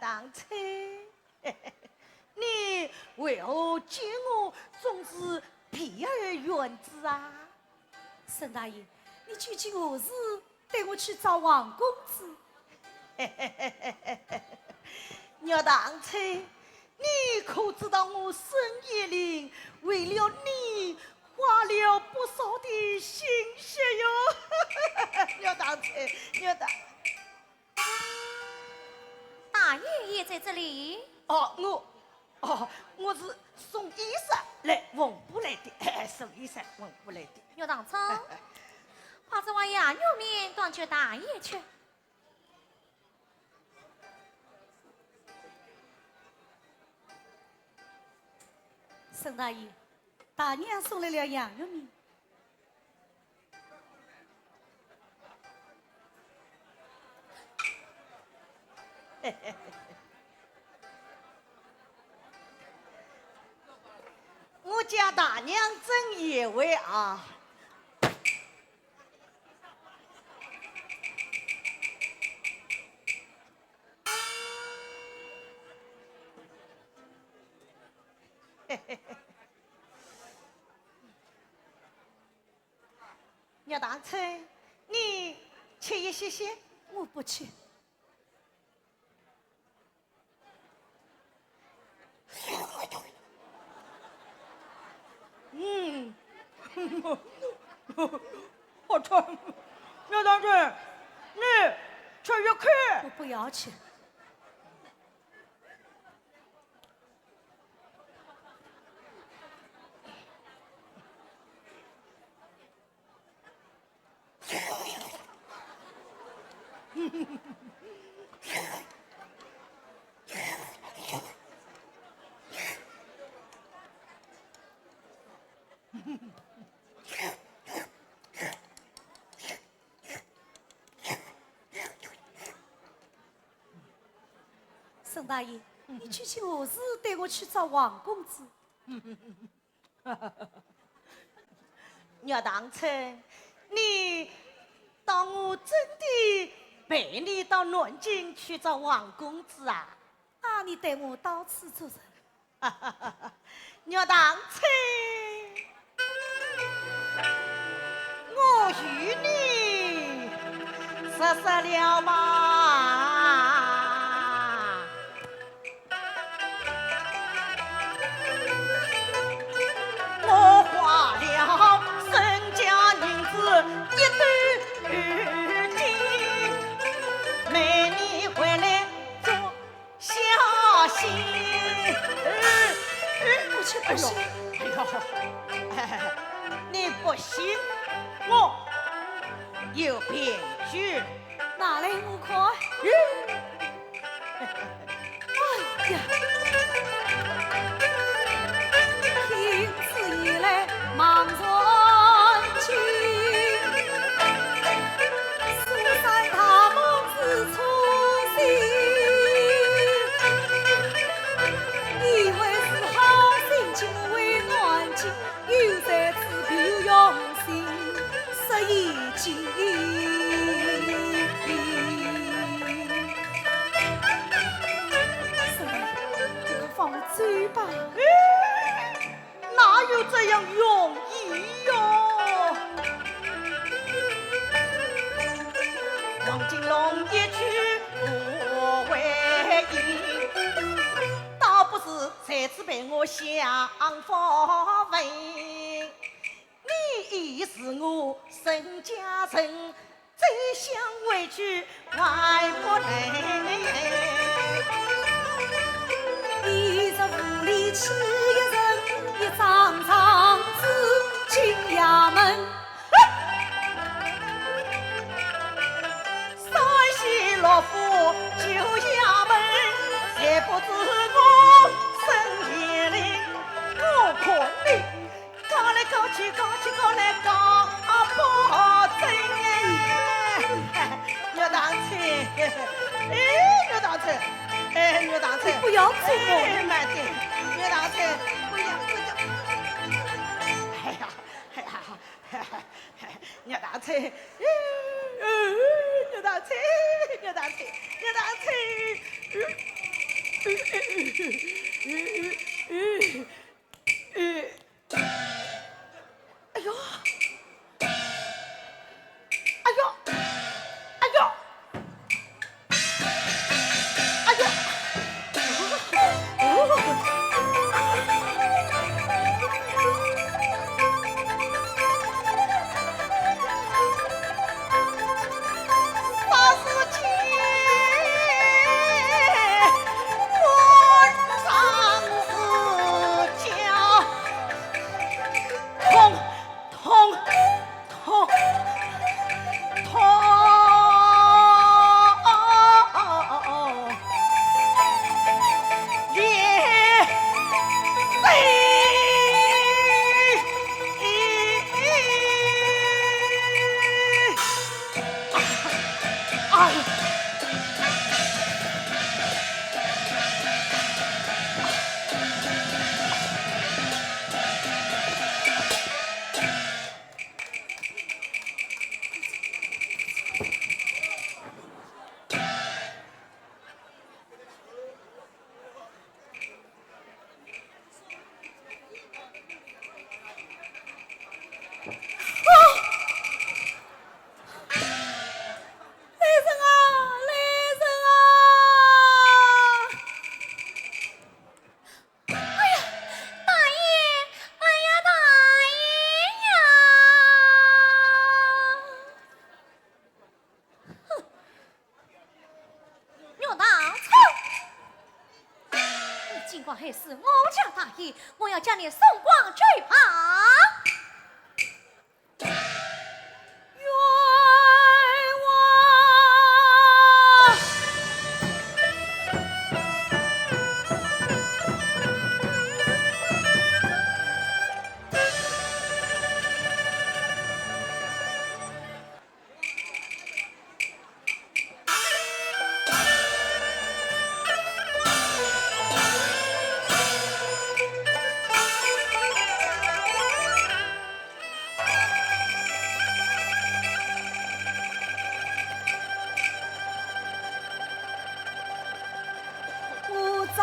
当初，你为何见我总是避而远之啊？沈大爷，你究竟何时带我去找王公子？鸟当初，你可知道我深夜里为了你花了不少的心血哟？鸟当初，鸟当。大爷也在这里。我是送衣裳来文武来的，送衣裳文武来的。岳当真，怕是往衙牛面端去大爷去。沈大爷，大娘送来了羊肉面。我家大娘真也为啊！鸟当初，你吃一些些，我不去。好吃。鸟当初，你吃一口。我不要去。沈大爷，你究竟何时带我去找王公子？鸟当初，你当我真的陪你到南京去找王公子啊？啊，你带我到此做人。鸟当初，我与你说说了吧。我花了身家银子1斤，每年回来做孝心。不去，不去。你不信，我有凭据。拿来我看。哎呀！听此以来忙传情，苏三他们自粗心，以为是好心情为安静，有在此别用心，失意境。放我走吧。哪有这样容易哟？王金龙一去不回应，倒不是这次被我想发问，你已是我沈家人，再想回去还不能。一日无理起一人，一张张子进衙门。山西老夫救衙门，谁不知我深夜里我可你搞来搞去，搞去搞来搞不真。牛当初，牛当初，牛当初，你不要做我。慢点，牛当初，不要这个。牛当初，牛当初，牛当初，牛当初。哎呦，哎呦，哎呦，哎呦，啥事情？官上是家，痛痛痛痛！连哎呀！雷神啊，雷神啊！大爷，哎呀，大爷呀！哼，牛大臭！你尽管还是我家大爷，我要将你送光追旁。冤枉！我丈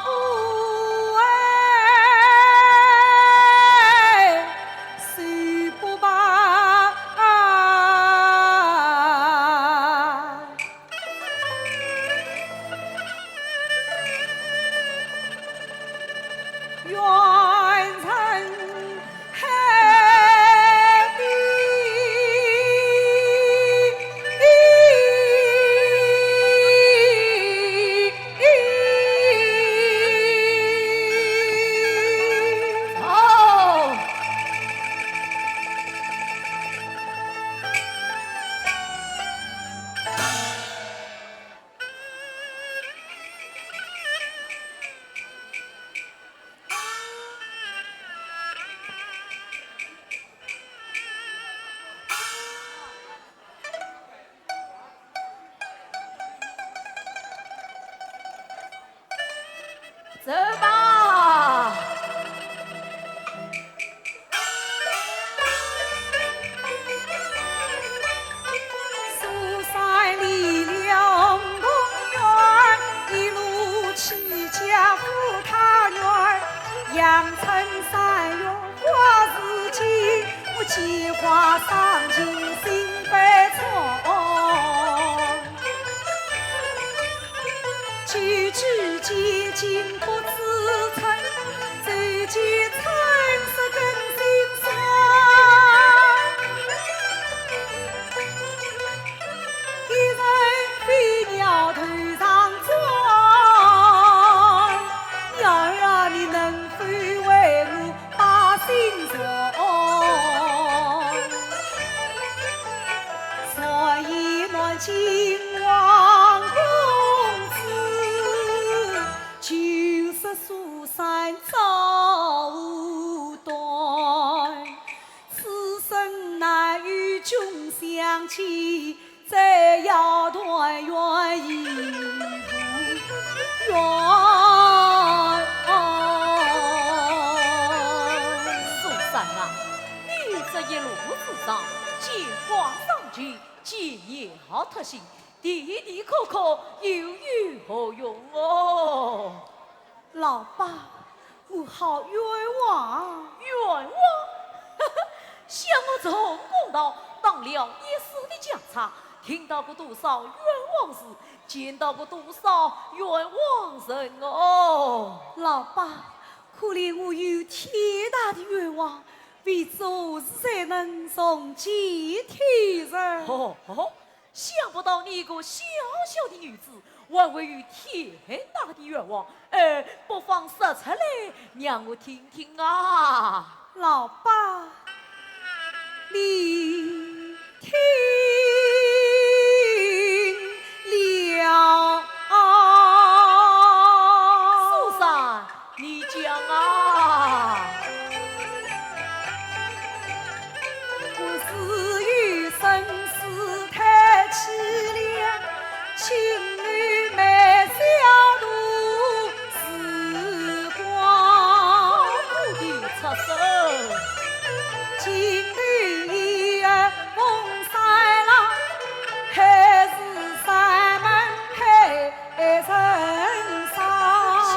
夫哎，谁不把冤成海底？哦。走吧，苏三离了红园，一路去家赴他园。阳春三月花似锦，我计划上进心悲怆。举止接近不自称，走进春色更心酸。一人飞鸟头上转，鸟儿啊，你能否为我把心酸？所以我今往公子，就是苏三早断。此生难与君相见，再要断缘亦无缘。苏三啊，你这一路之上，见光上去，见要特行，地地可可，又有何用哦？老爸，我好冤枉！冤枉！想我从公道当了一时的家差，听到过多少冤枉事，见到过多少冤枉人哦！老爸，可怜我有天大的愿望，为做事才能从今天人。哦，想不到你一个小小的女子，还会有天大的愿望，不妨说出来，让我听听啊！老爸，你听了。苏珊，你讲啊！我是有生死太凄凉，情侣美小度时光。苦的出手，情侣一儿风三郎，还是三门配人上。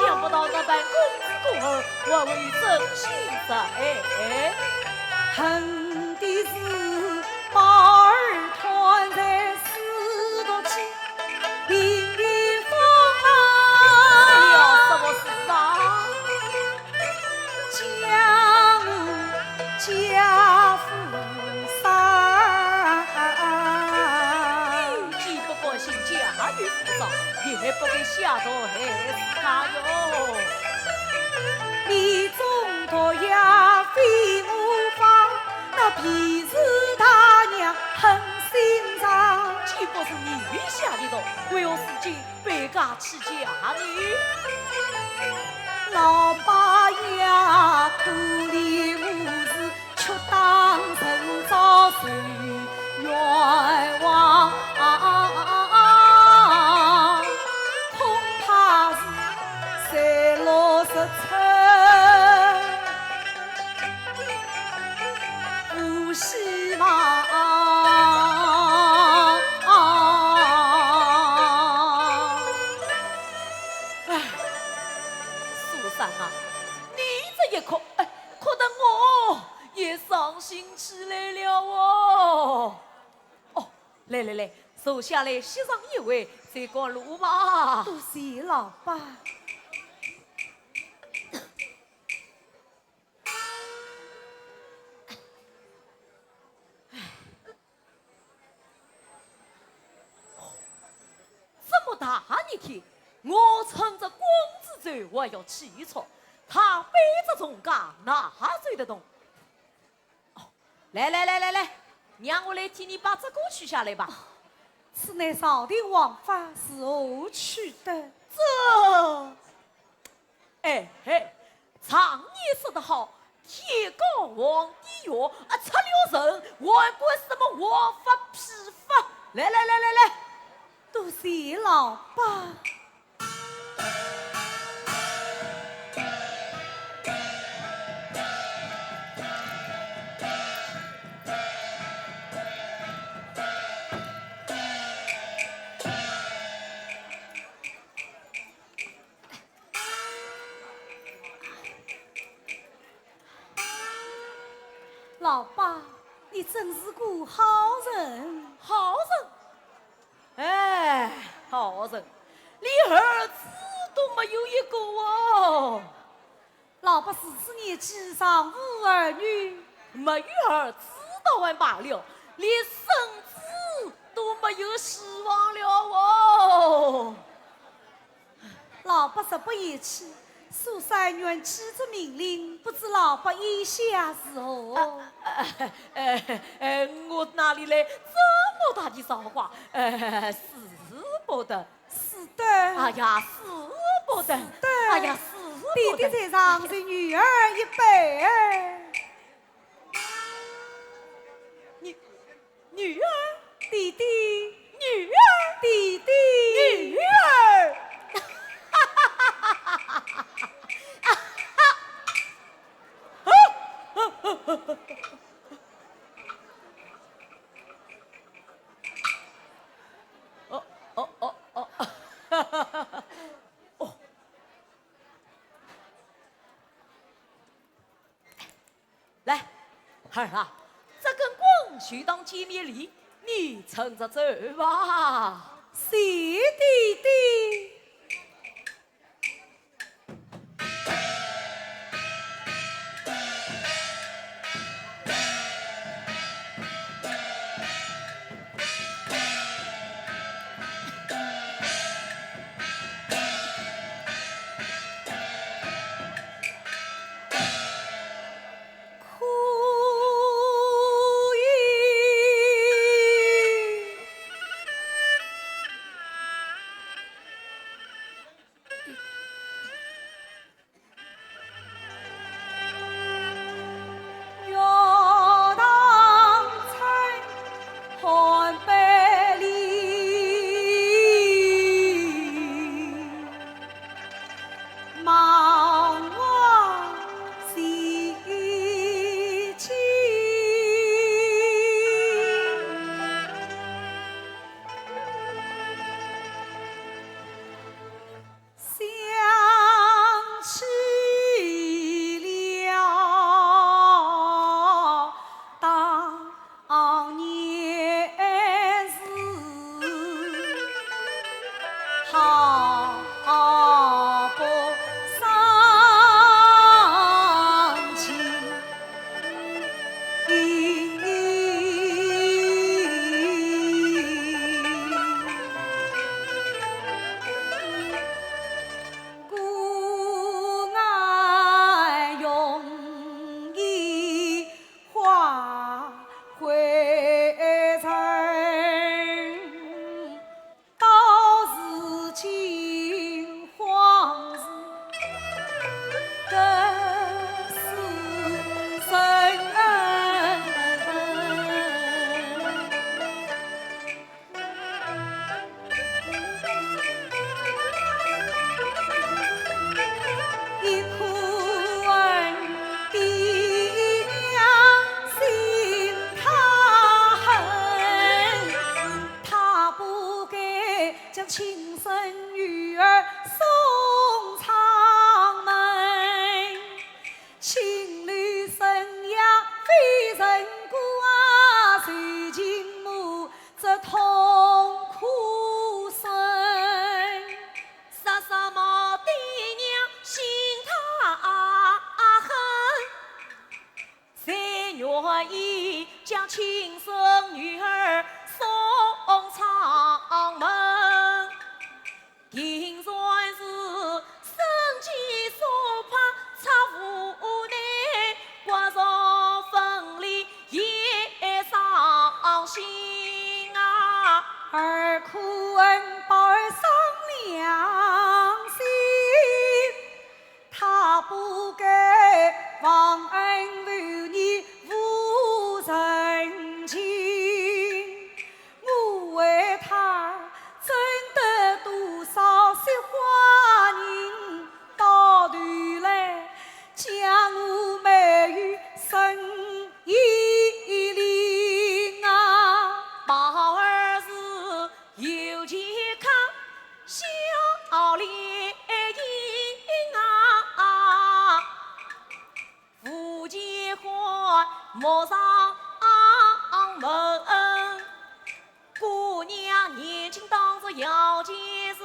想不到那般公子公儿，还会真心在。恨的是把儿团在四毒气，淋雨风了啊，什么事啊？家父丧。既不关心家与父丧，也不给下头害死他哟。你中毒呀非我方，那便是他娘狠心肠。既不是你下的毒，为何如今背家起家呢？老爸呀，可怜我是却当人遭受冤枉，恐怕是三落十出无希望。苏珊啊，你这一哭，哭得我也伤心起来了哦。哦，来，坐下来席上一位，再过路吧。多谢老爸。这么大一天，我趁着光子走，我要起床。他背着重架，哪走得动？哦，来，让我来替你把这个取下来吧。此乃朝廷王法，是何取得？常言说得好，天高皇帝远，出了人还管什么王法批法？来，多谢老爸。老爸，你真是个好人。好人，好人，连儿子都没有一个哦。老爸14年纪上无儿女，没有儿子倒还罢了，连孙子都没有希望了哦。老爸实不言弃，苏珊愿妻子命令，不知老爸意下是何？我哪里来这么大的造化？使不得。是的。哎呀，使不得。哎呀，使不得。弟弟在上是女儿一辈。女儿，弟弟，女儿，弟弟，女儿。儿啊，这根棍就当见面礼，你趁着走吧。谢弟弟。亲生女儿送长门，情侣生涯非人故啊，谁尽母这痛苦声。杀什么爹娘心他恨，谁愿意将亲生女儿送长门？定算是生计所怕，差无奈，关上分离也伤心啊！儿哭恩报儿伤良心，他不给忘恩负义无人情，我为他挣得多少雪花银，到头来将我美玉生一领啊！宝儿是有健康笑脸盈啊，夫结婚莫上门。姑娘年轻当着要件事，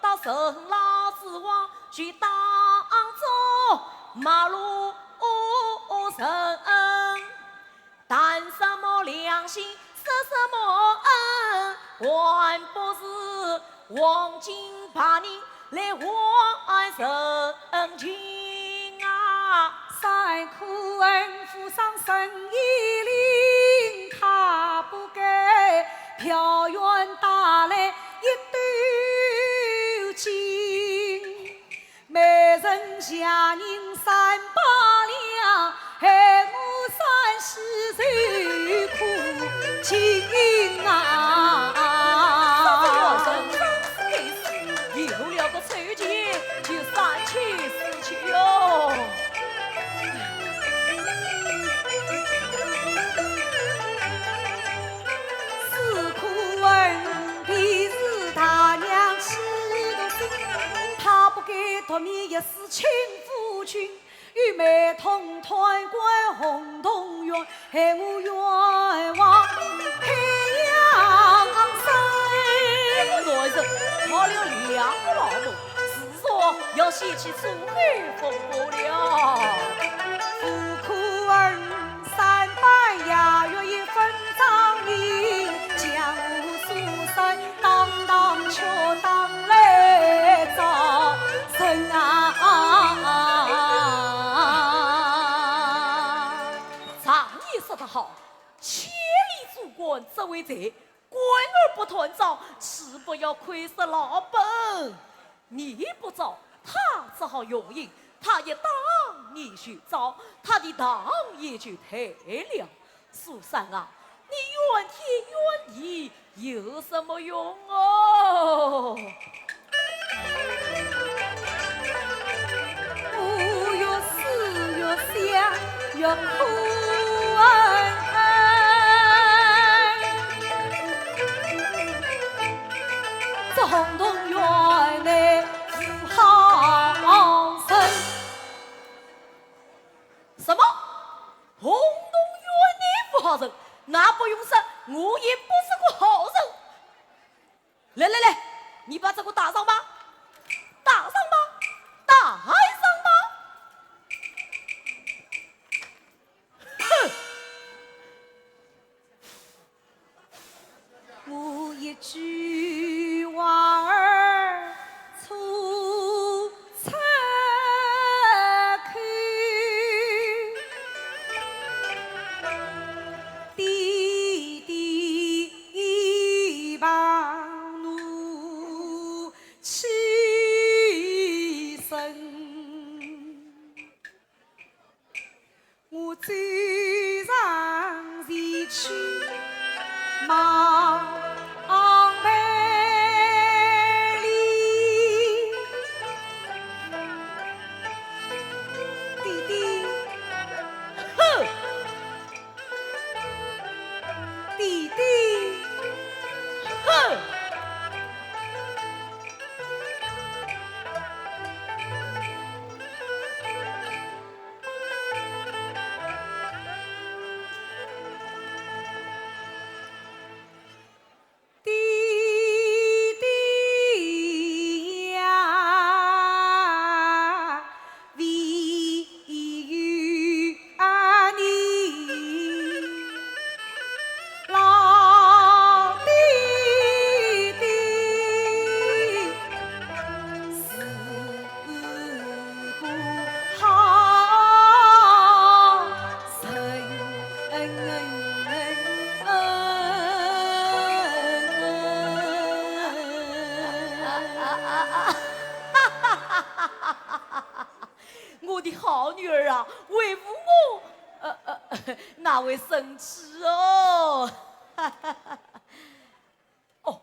到人老之王去当中马路人，谈什么良心，说什么恩，还不是黄金把人来换人情啊！三苦恩负上生一领，他不给票员带来一斗金，每人下人300两，害我30岁苦情啊！有了个臭钱就3千4千哟。是苦恩必是他娘气的心，他不给托你一世亲夫君，与妹同团观红洞园，害我冤枉太阳升。我来人讨了两个老母，是说要掀起楚海风波了。苦苦儿300牙月一分张力，江湖苏三当却当来招生啊！常言说得好，千里祖国只为财，官儿不团长，岂不要亏失老本？你不招，他只好用赢。他一当你去招，他的当也就退了。苏三啊，你怨天怨地有什么用哦？我越思越想越苦啊！这红洞园内富豪生，什么？红洞园内富豪人？那不用说，我也不是个好人。来来来，你把这个打上吧，打上吧，打上吧！哼！我一句话儿出彩口，滴滴把怒气生。我走上前去，忙百里，弟弟，哼！弟弟，哼！弟弟呀，为有你，老弟弟是个好我的好女儿啊，为父我，哪会生气哦？哦，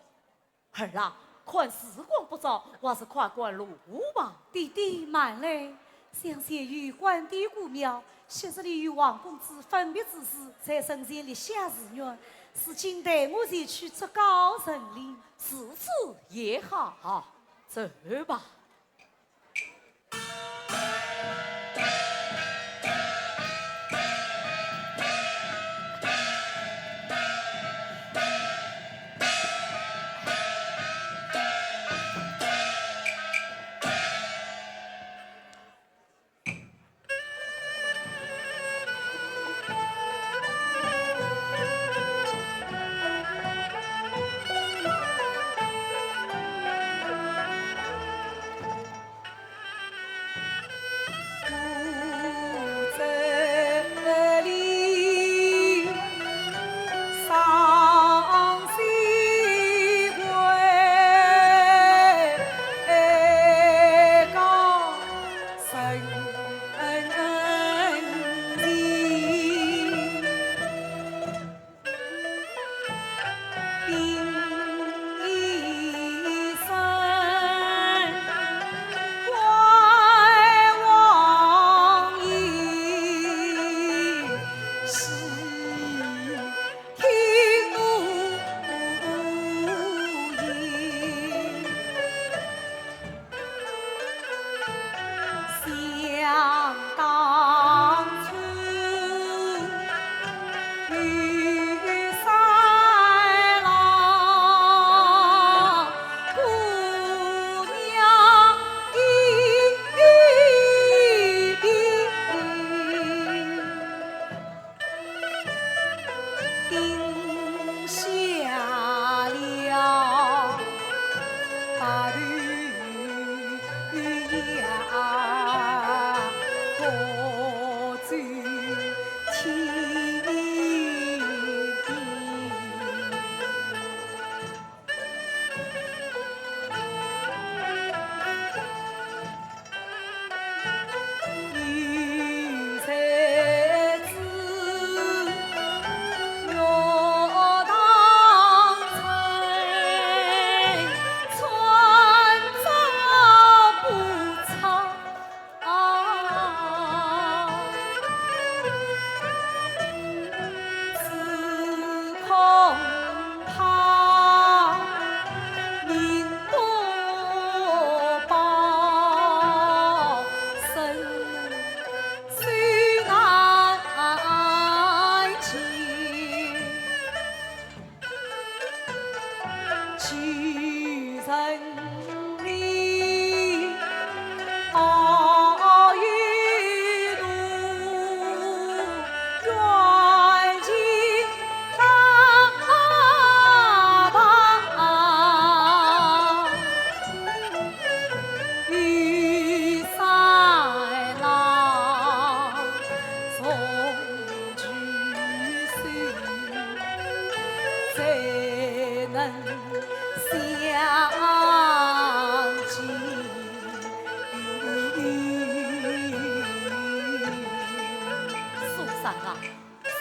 儿啊，看时光不早，还是快赶路吧。弟弟慢来，相信与关帝姑庙，昔日里与王公子分别之时，才生前立下誓愿，是今带我前去祝高成礼。如此也好，走吧。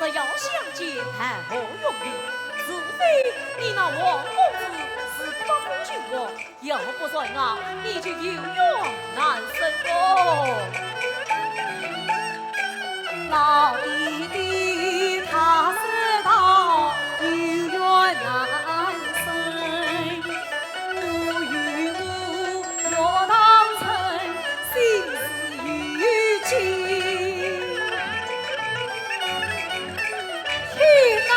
只要相见谈何容易？除非你那王公子是不娶我，要不然啊，你就有冤难伸哦。老弟弟他知道有缘难伸，我与我若当成心事有情。天哪，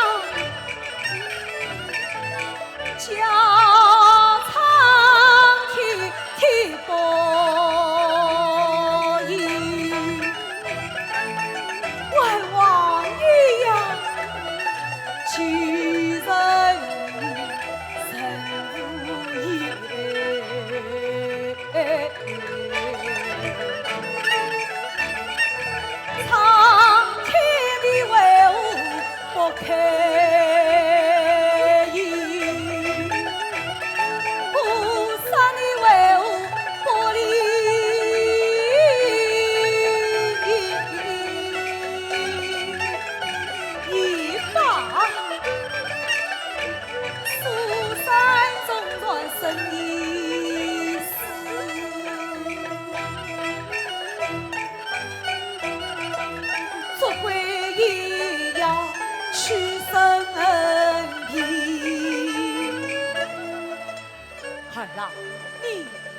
叫苍天天报应。为王女呀，求人人无言。苍天的为我不开眼，菩萨的为我不理。一把苏山中传生意思，做鬼也要取生平。儿啊，你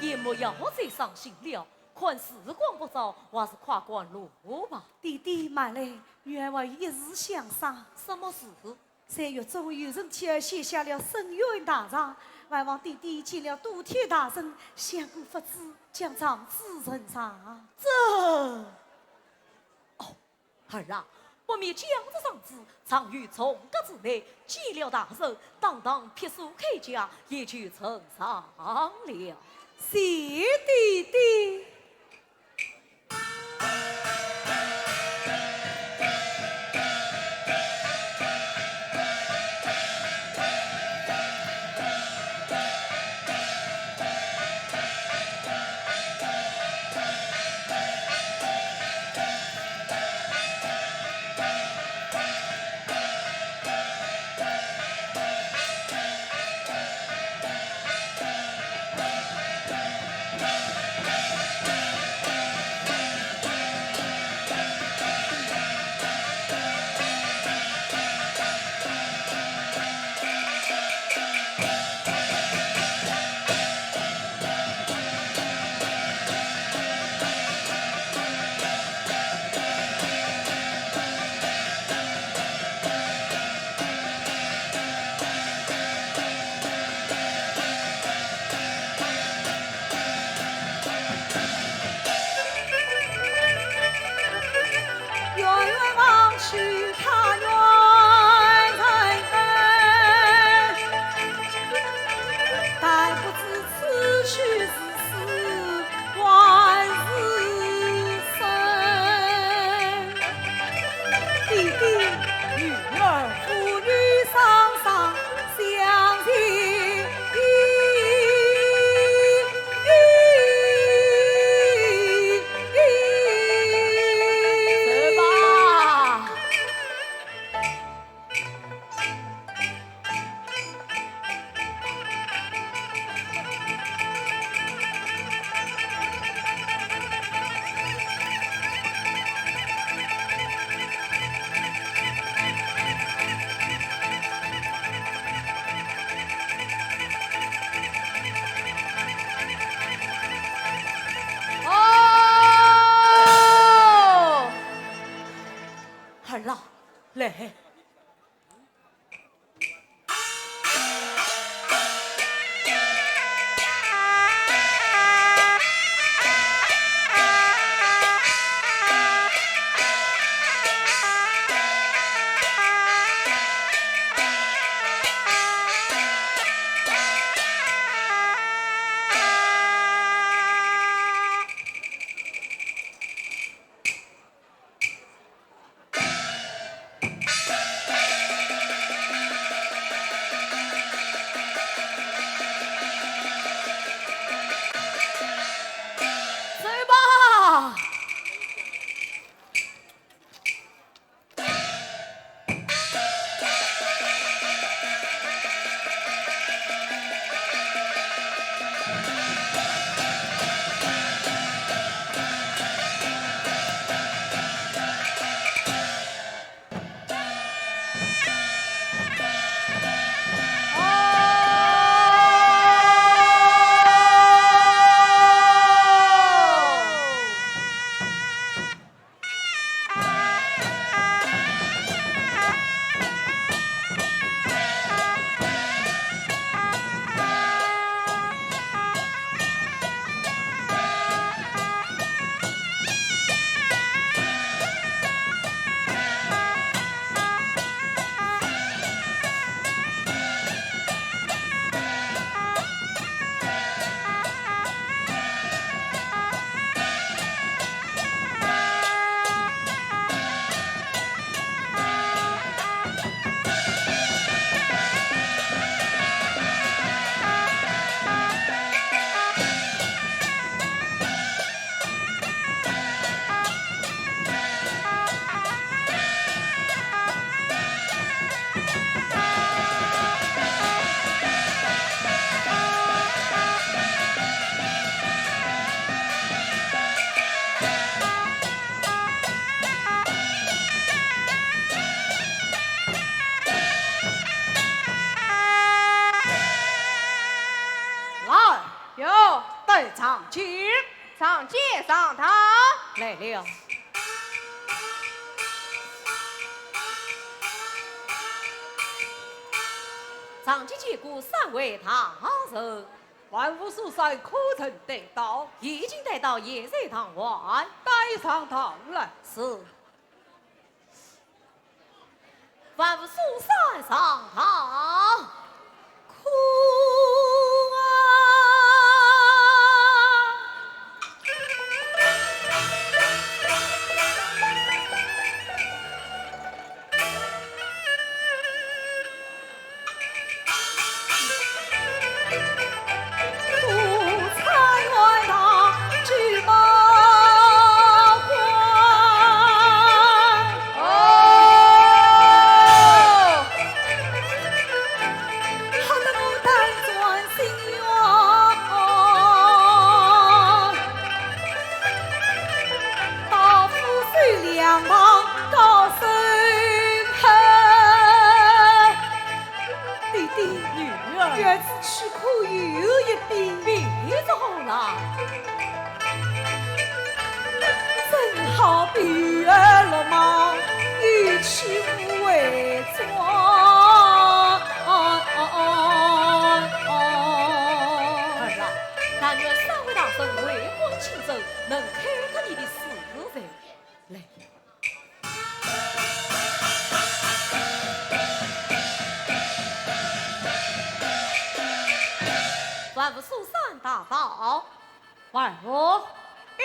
也莫要再伤心了。看时光不早，还是快赶路吧。弟弟慢来，女儿为一时想伤。什么事？3月中有人替写下了圣愿大trạng，还望弟弟见了多天大人，想过法子将长子呈上。儿啊，不免将这长子藏于从阁之内，见了大人，当当撇书开家，也就呈上了。谢弟弟。来。上堂。来了。上级结果三位大人，万户书生可曾得到？已经带到盐水堂外，带上堂来。是。万户书生上堂，哭啊！能开脱你的思维来。万福苏三大道，万福，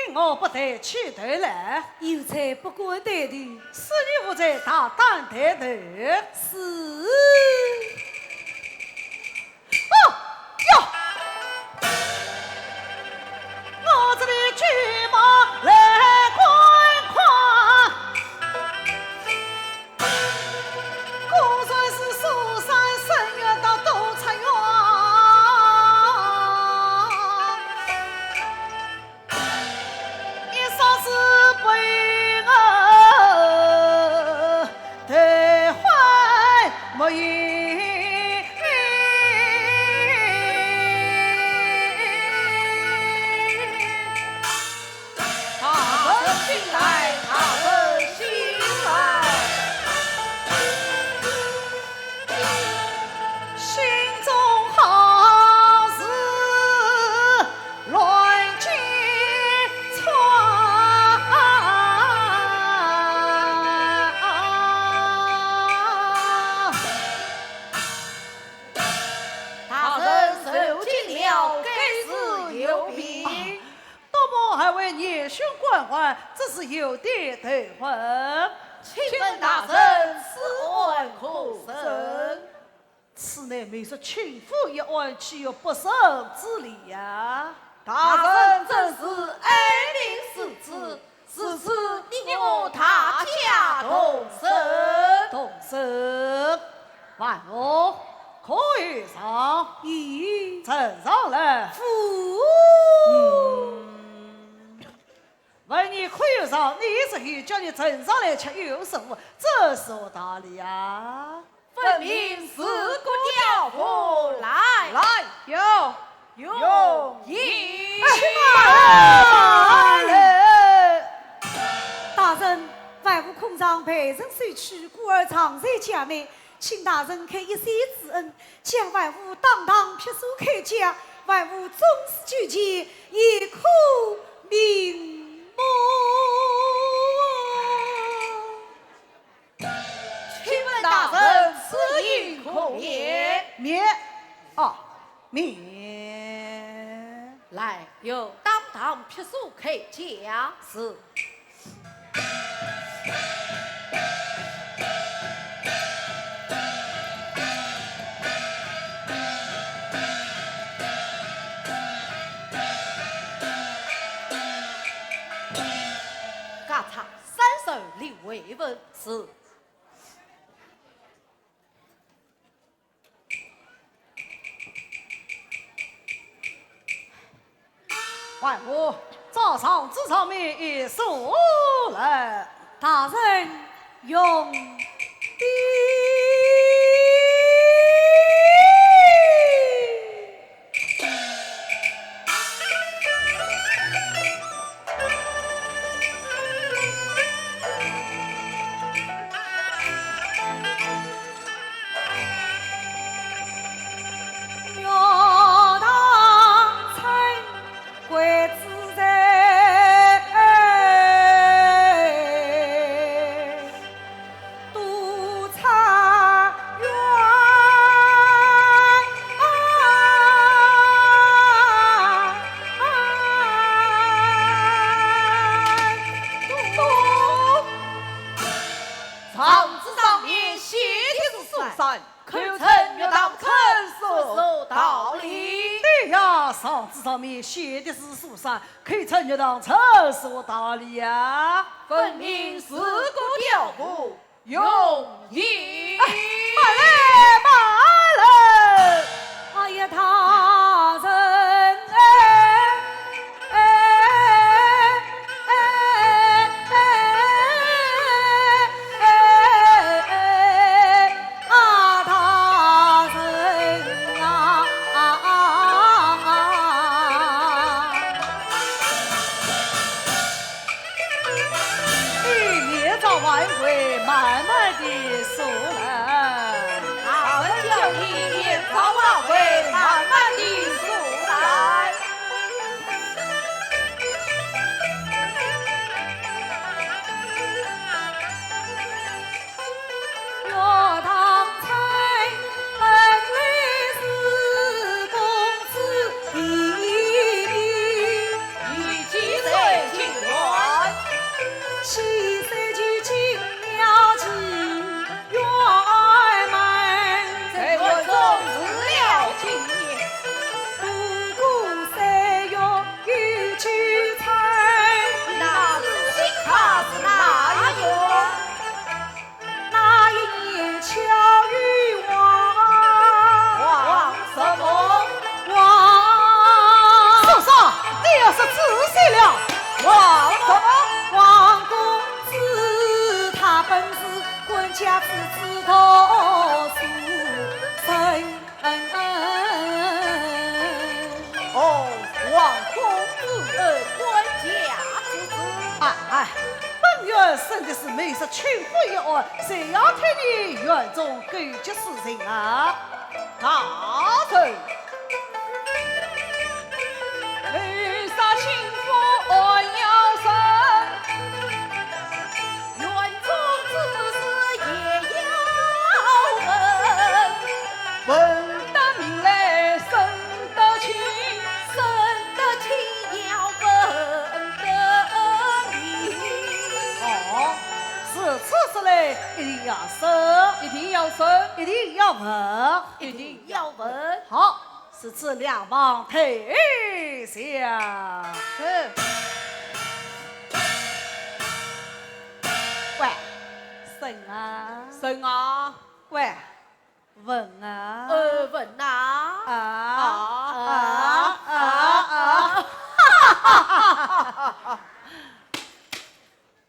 因我不得去头来，有才不管对头，是你负责大胆抬头。是。我这里骏马来观看，果然是苏山圣月到都察院，一双是被我带坏没有。这是有点头昏，请问大人此案可审？此乃没说群夫一案，岂有不审之理呀？大人正是爱民是子，是此你我他家同审。同审，万福可以上，咦，呈上来。父。问你可有上？你是有叫你呈上来吃有什么？这是我道理呀！分明是个家伙，来来，有一大人，万户空上陪人睡去，故而常在家内，请大人开一席之恩，将万户当堂撇手开家，万户终是拒绝，也可明。请问大人此意可免？免免。来，有当堂撇手开家。是。嘎查三手令慰问。是。万福，早上之上面一说来，大人用员，口称岳当陈述道理。对呀，上字上面写的是书上，可以称得当陈述道理呀。分明是个调虎用意。马来，哎呀，他人晚会慢慢的说来，他们叫你年早晚会慢慢的说来。我当才本来是公子弟弟，你几岁进园？7岁就进了妓院门，在我中治了今年，度过3月有聚餐，那是新卡是哪月？那一年巧遇王什么？王嫂嫂，你要是仔细了，王什么？王公子他本是官家之子读书生。哦，王公子官家之子。哎，本院生的是美食群富一案，谁要替你院中勾结事情啊？大臣，为啥幸福爱要生？园中之事也要问，问得明来生得清，生得清要问得明。哦，是此事嘞，一定要生，一定要生，一定要问，一定要问。好，是此两方退下。是。喂，生啊，生啊，喂，问啊，问呐，啊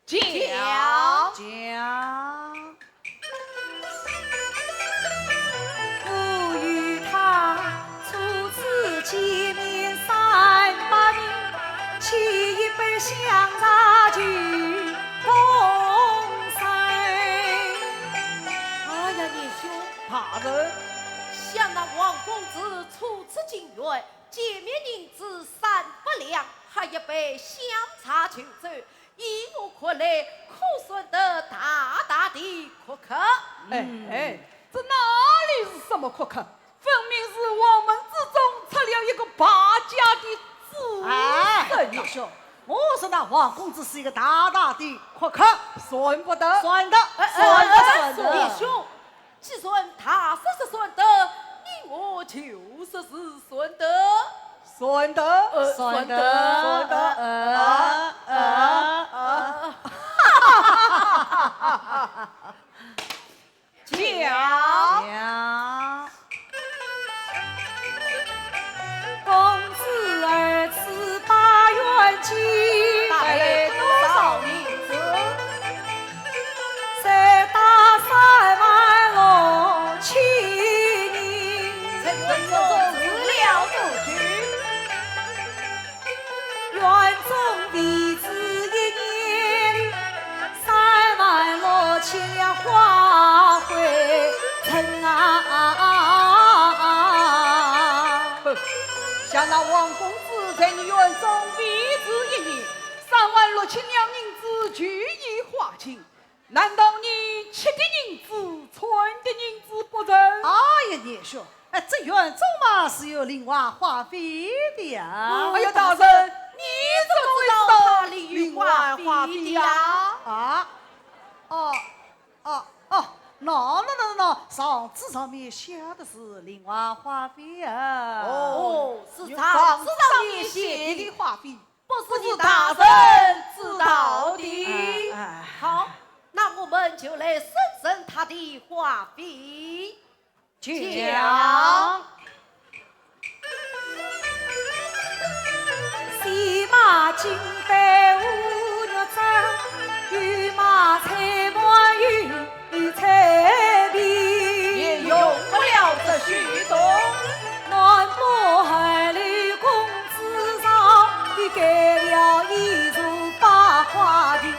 讲讲，我与他初次见面300年，沏一杯香茶酒同生。哎呀，年兄，大人，想那王公子初次进园，见面银子300两，还一杯香茶酒走，依我看来，可算得大大的阔客。哎，这哪里是什么阔客？分明是王门之中出了一个败家的子哎，孙老兄，我说那王公子是一个大大的阔客，算不得。算的，算算的，弟兄，既算他说是算得，你我就是算得，算得，算得，算得，讲讲，公子儿次把元金，带来多少银子？再打36000银。在园中治了不去，园中弟子1年36000两花回城啊！像那王公子在你园中为职1年，36000两银子俱已花尽，难道你吃的银子、穿的银子不成？哎呀，年兄，哎，这园中嘛是有另外花费的呀。哎呀，大人，你怎么会知道另外花费呀？啊，哦，喏，上字上面写的是另外话费啊。哦，是上上上面面写写的，的话费，不是你不是大大人人知道的。哎好，那我们就来审审他的话费。讲西马金杯五玉簪，玉马彩满玉彩笔，也用不了这许多。南北海里公子上，你盖了一座八花亭，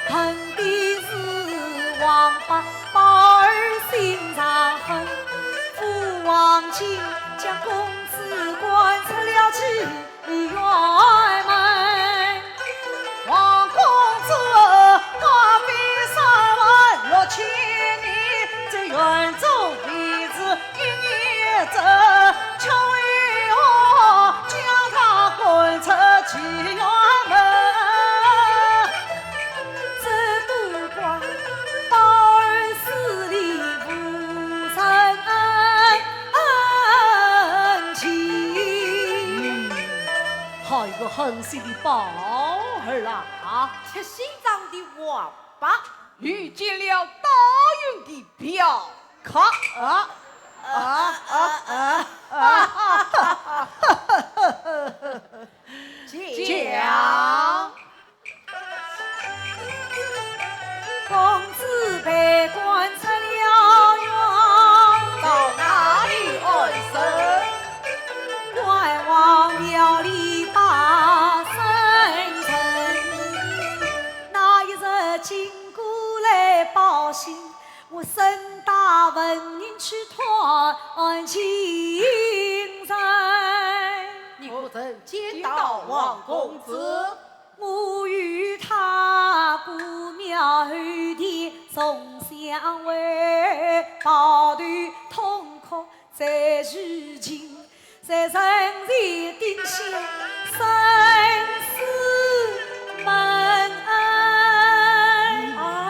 横的是王八儿心上恨，父王亲将公子关出了去。院门，王公子花费36000年，在园中立志一年走，却为何将他滚出去院门？这都怪宝儿死里无承恩情。好一个狠心的宝儿啊！吃心脏的王八，遇见了大运的表卡。讲公子被关出了院，到哪里安身？关王庙里把生辰。那一日经过来报信，我沈大文人去团亲人。你不曾见到王公子？我与他过庙后殿送香会，抱头痛哭在如今，在人前定下生死门。哎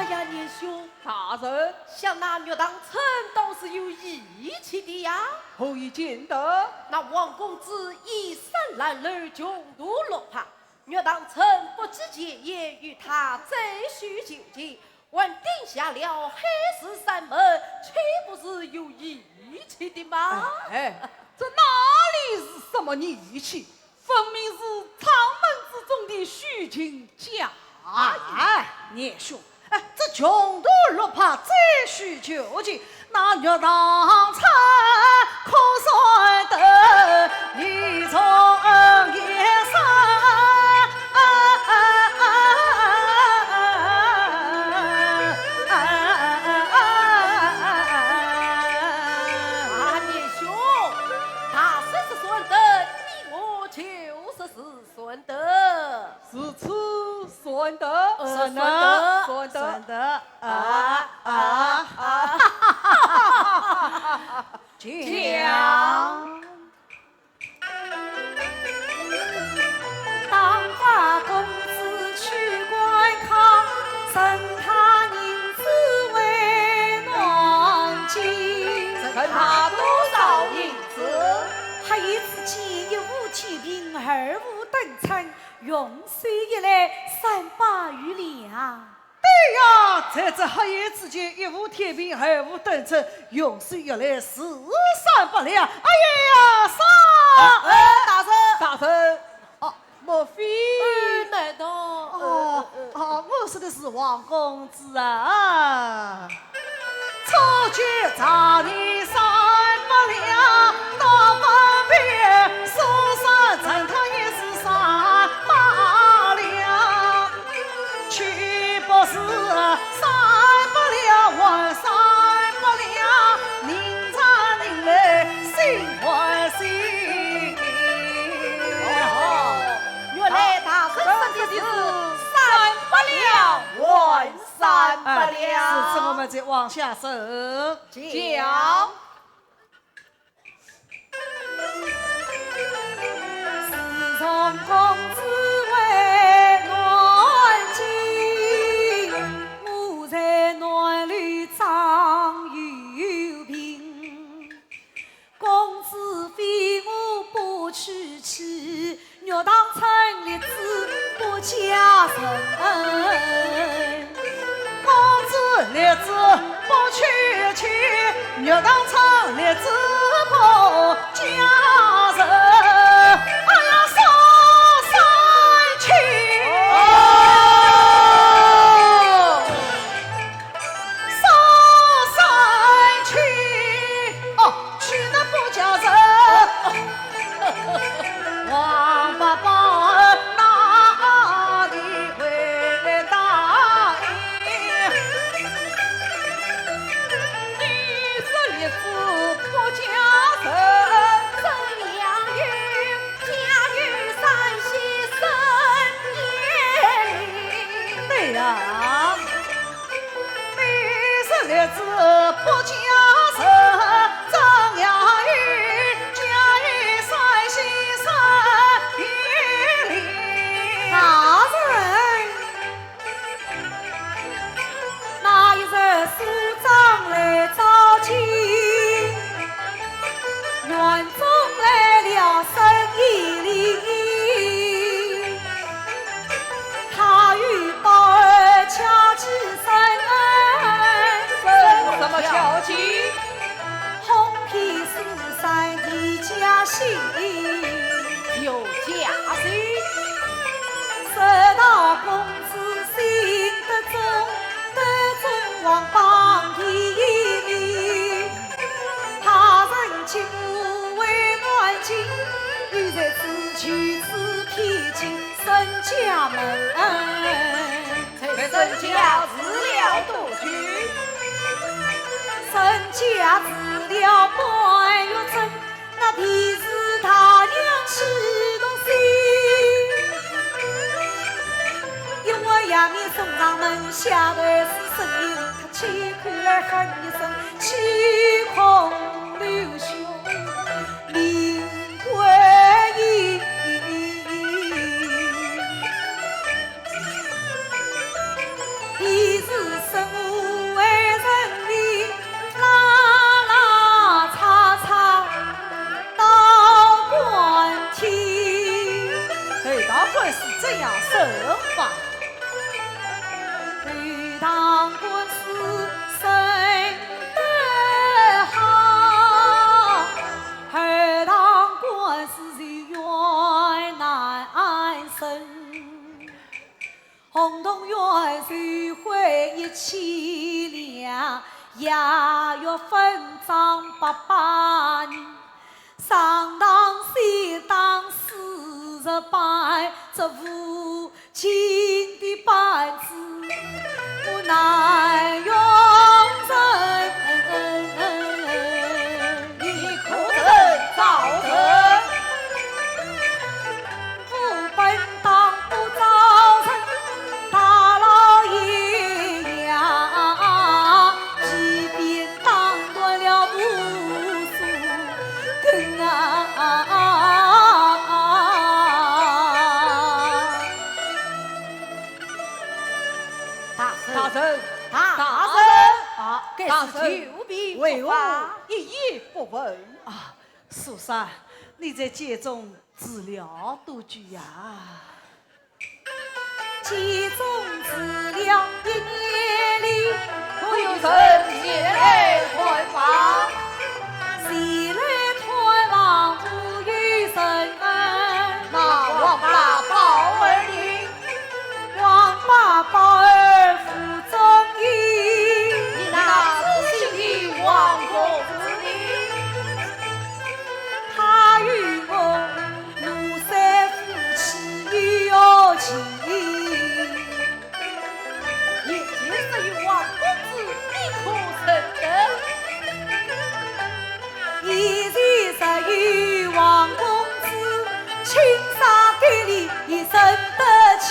呀，年兄，大人想那岳当成都是有义气的呀。何以见得？那王公子以山拦路，穷途落魄，岳当成不知前言，与他再续旧情，还定下了海誓山盟，岂不是有义气的吗？哎，这哪里是什么义气？分明是长门之中的虚情假意。哎，聂兄，哎，这穷途落魄再续旧情，那岳当成可算得你从夜深。啊，年兄，他虽是顺德，你我就是顺德。是此顺德，顺德顺德顺，德讲。当发公子去观看，审他人子为暖金。问他多少银子？还一次见一无天平，二无等称，用算一来300余两。对呀，在这黑夜之间，一无天平，二无等称，用水要来400-300两。哎呀，上！大人，大人，哦莫非难道我说的是王公子啊，初见丈你300两，到分别书上称他也是300两，岂不是300两换300两，人差人来心换心。原来大人说的是300两换300两。此次我们再往下走。讲自从公子为暖金，我在暖里长玉堂厂立子婆家人，哎呀烧山去，烧山去，哦，去那不叫人，王八爸哪里会答应？你是一副不家人。真良于家于山西深夜里。对呀，你是日子不家人，张牙玉家于山西山野里。大人，那一日署长来召集，院中来了生意里，他与宝儿恰起生恩，什么巧计？红皮书山的家信。有家训，收到公子信得中王榜第一名，他人情无为暖情，欲在此去此披荆升家门，才生家自了独居，升家自了半月整，那必是他娘启动心。因为衙面送上门，下段是生意人，他气哭儿喊一声，气空流血命归阴。一时生无为人力，拉拉叉叉到官厅。对，大概是这样说法。对当官司生得好，二当官司人缘难生。红洞院聚会一起两，亚月分赃800年，上当下当48，这父亲的板子我难用人，你可曾造成？不本当不造成，大老爷呀，即便当断了无数根啊！大人，大啊，该是大人久病为我不发。一言不问。啊，苏珊，你在家中治疗多久呀？其中治疗1年里，我有人前来探访，前来探望不与人恩，那王八宝儿你，王八宝儿负忠义，你那自信的王公子你，他与我庐山夫妻有情，也就是与王公子，你可曾得？一日实与王公子，亲上给你一生的情。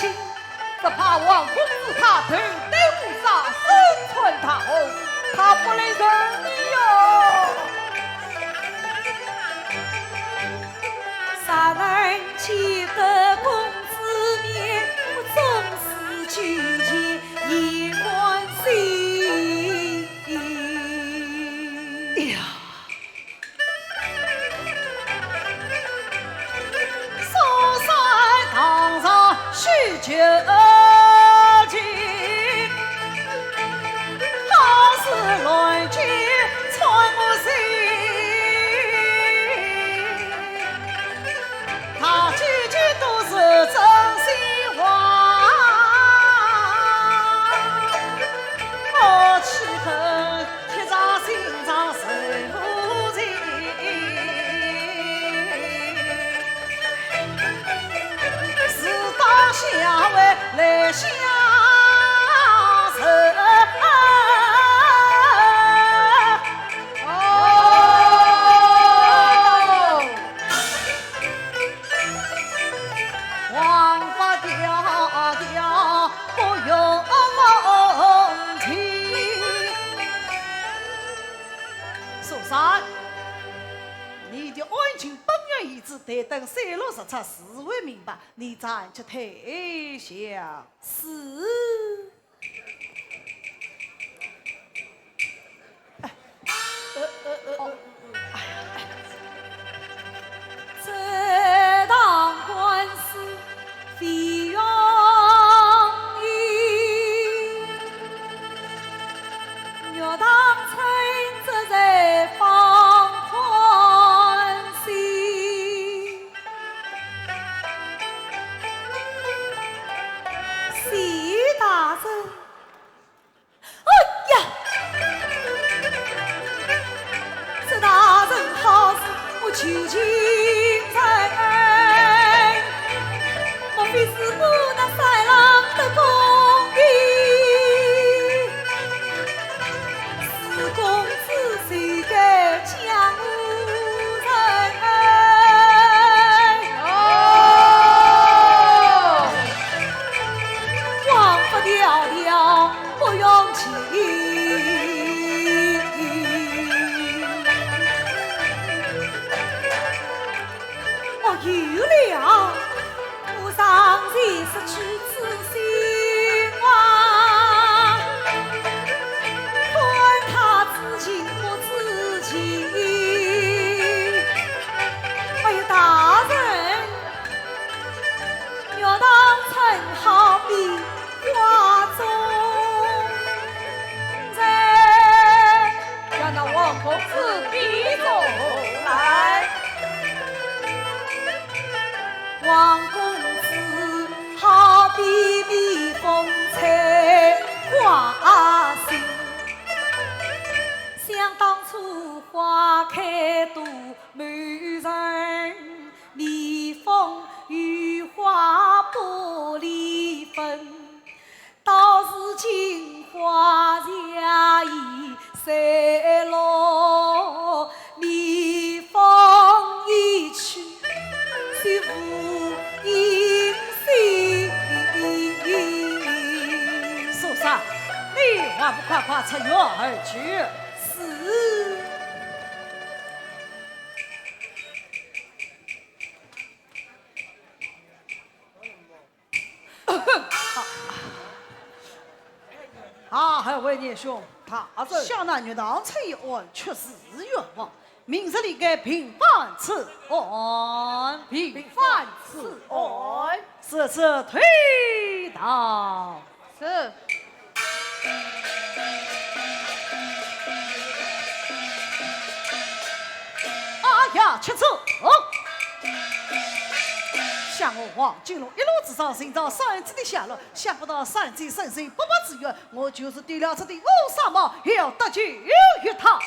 只怕王公子他头戴乌纱，身穿大红，他不能认你哟。杀人见得公子面，我总是举前一关心。哎呀，苏珊堂上叙旧情，好似乱军待等水落石出，事会明白，你暂且退下。是。这堂官司费用于若当村这在放宽心，谢大人。哎呀！这大人好事，我求情在恩，莫非是我那三郎的公义？是公子谁该将我人恩？王法迢迢不用情。有了，我尚且失去此心啊！管他知情不知情，哎呀，大人，若当曾好比花中人，让那王公子闭走来。王公子好比蜜蜂采花心，想当初花开多满人，蜜蜂与花不离分。到如今花谢已散落，蜜蜂已去，谁无音信？苏三，你还不快快出院而去？是。啊，二位年兄，大人向那岳当村一案确实冤枉，明日里该平反此案，平反此案，此次推倒。是。哎呀，吃醋！向我王金龙一路之上寻找杀人者的下落，想不到杀人者身身不报之冤，我就是对了这的乌纱帽，也要得救于他。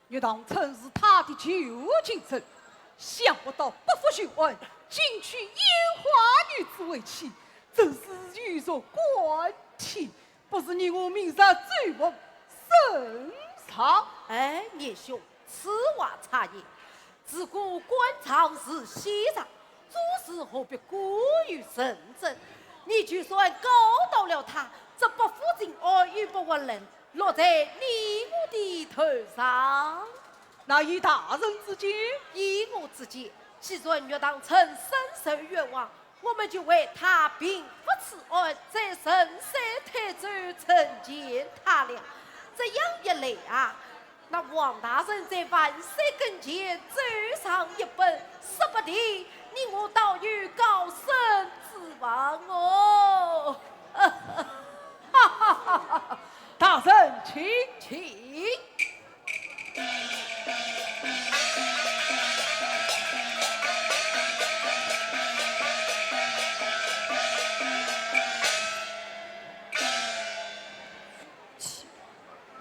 岳当成是他的旧情人，想不到不负修恩，竟娶烟花女子为妻，真是遇着怪体，不是你我明杀罪翁深长。哎，年兄，此话差也。自古官场是西藏，做事何必过于认真？你就算告到了他，这不负尽爱与不为人，落在你我的头上。那以大人之见，以我之见，既然岳当成深受冤枉，我们就为他平复此案，在深山台州惩戒他俩。这样一来啊，那王大人在万岁跟前奏上一本，说不定你我倒有高升之望哦。哈哈哈哈！大人请。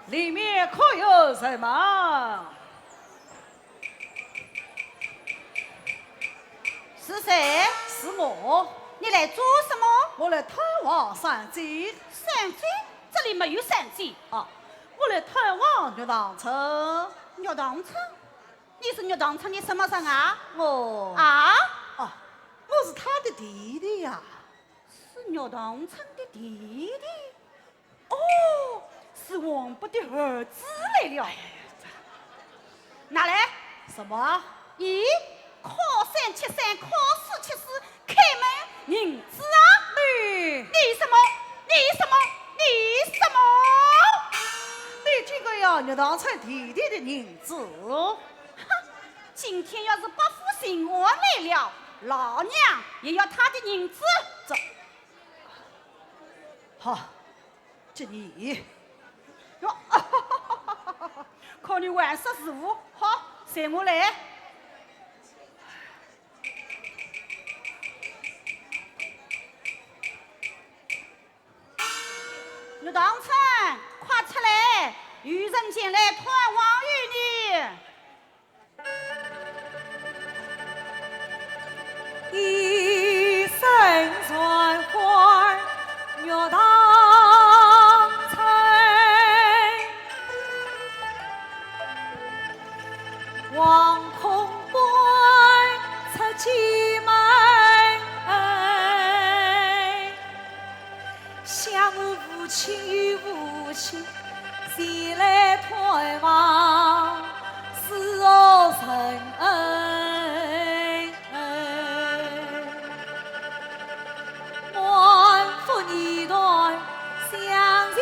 里面可有什么？是谁？是我，你来做什么？我来探望山贼。山贼？这里没有山贼啊！我来探望岳当村。岳当村？你是岳当村的什么人啊？我啊？我是他的弟弟呀。岳堂村的弟弟。哦，是王八的儿子来了。哪来？什么？咦，考三七三，考四七四，开门银子啊！你什么？你什么？你什么？你这个呀，岳堂村弟弟的银子。哼，今天要是伯父请我来了，老娘也要他的银子。走。好，这你哟，看你玩色事务，好，随我来。岳堂村，快出来！有人前来团王与你。一身传花岳堂村，望空关出几门，想我父亲与父亲，谁来团望是我承恩。万福年代相见。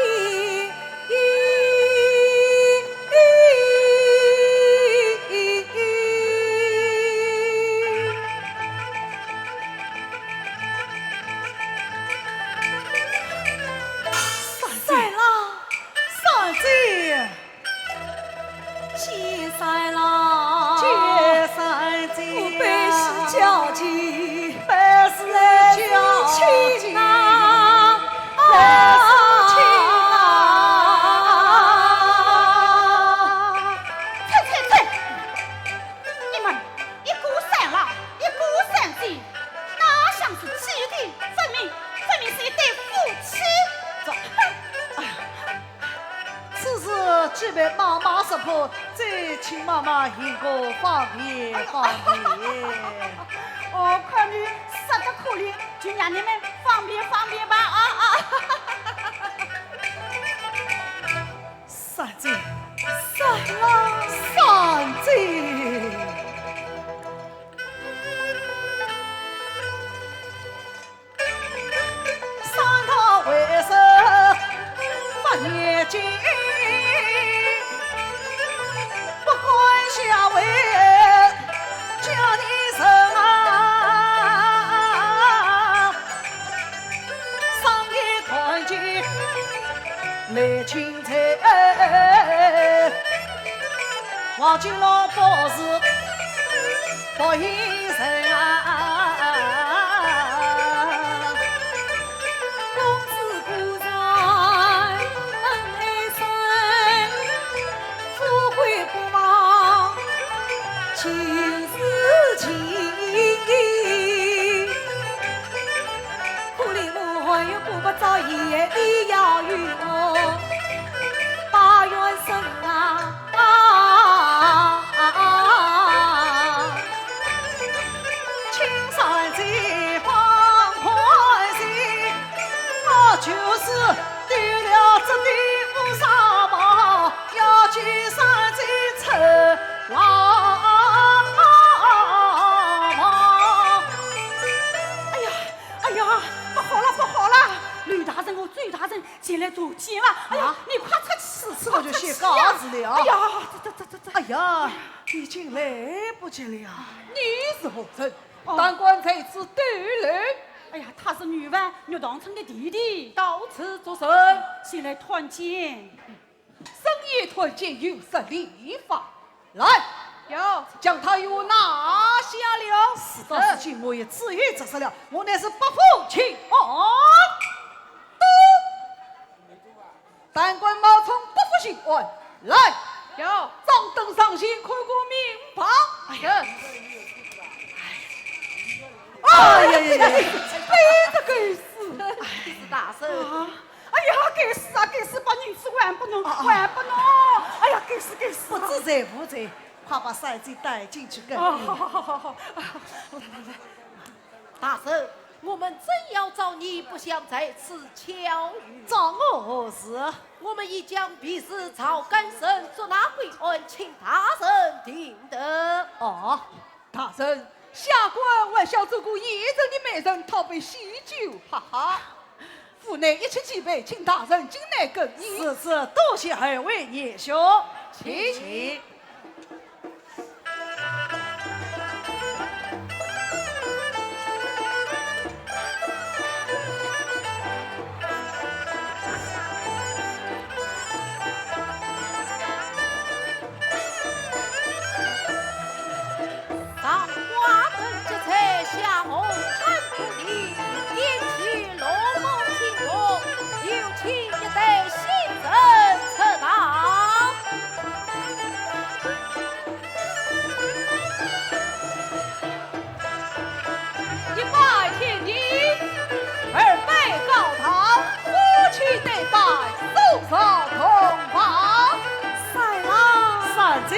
三郎，三姐，接三郎，接三姐我百事交集，百事交集亲啊，你们一股三郎，一股三姐，哪像是欺敌？分明是一对夫妻。走，此事既被妈妈识破，再请妈妈行个方便方便。哦，看你实在可怜，就让你们方便吧啊！三姐，三郎，三姐。三堂为首发眼睛，不管下位叫你什么，上天团结来钦差，忘记了报事报应人啊。公子固然恩爱深，富贵不忘情是情。可怜我还有顾不着爷，你要与我把冤生啊！青山姐放宽心，我就是丢了这地乌纱帽，要去山姐吃老毛。哎呀，不好了！吕大人和朱大人前来捉奸了！哎呀，你快出去！此我就先告辞了。哎呀，这！哎呀，已经来不及了。你是何人？当官在此对来，哎呀，他是女王岳堂村的弟弟，到此作甚？前来团奸。深夜团建有失礼法，来，有将他又拿下了。事到如今，我也自愿责实了，我乃是伯父亲儿。但官冒充不服刑案，来，有，张灯上线，看过明榜。哎呀，哎呀，该死！是大圣。哎呀，该死！把银子还不弄！哎呀，该死！不知在不在，快把三姐带进去跟好。大圣，我们真要找你不想在此巧遇。找我何事？我们已将彼事草干生捉拿归案，请大人定得。哦，大人，下官还小走过野人的美人，讨杯喜酒，哈哈。府内一切齐备，请大人进来更衣。是多谢二位爷兄，请。上花灯之菜，下红毯布里，点起落梦情梦，有请一对新人侧堂。一拜天地，二拜高堂，夫妻对拜，手手同房。三郎，三姐。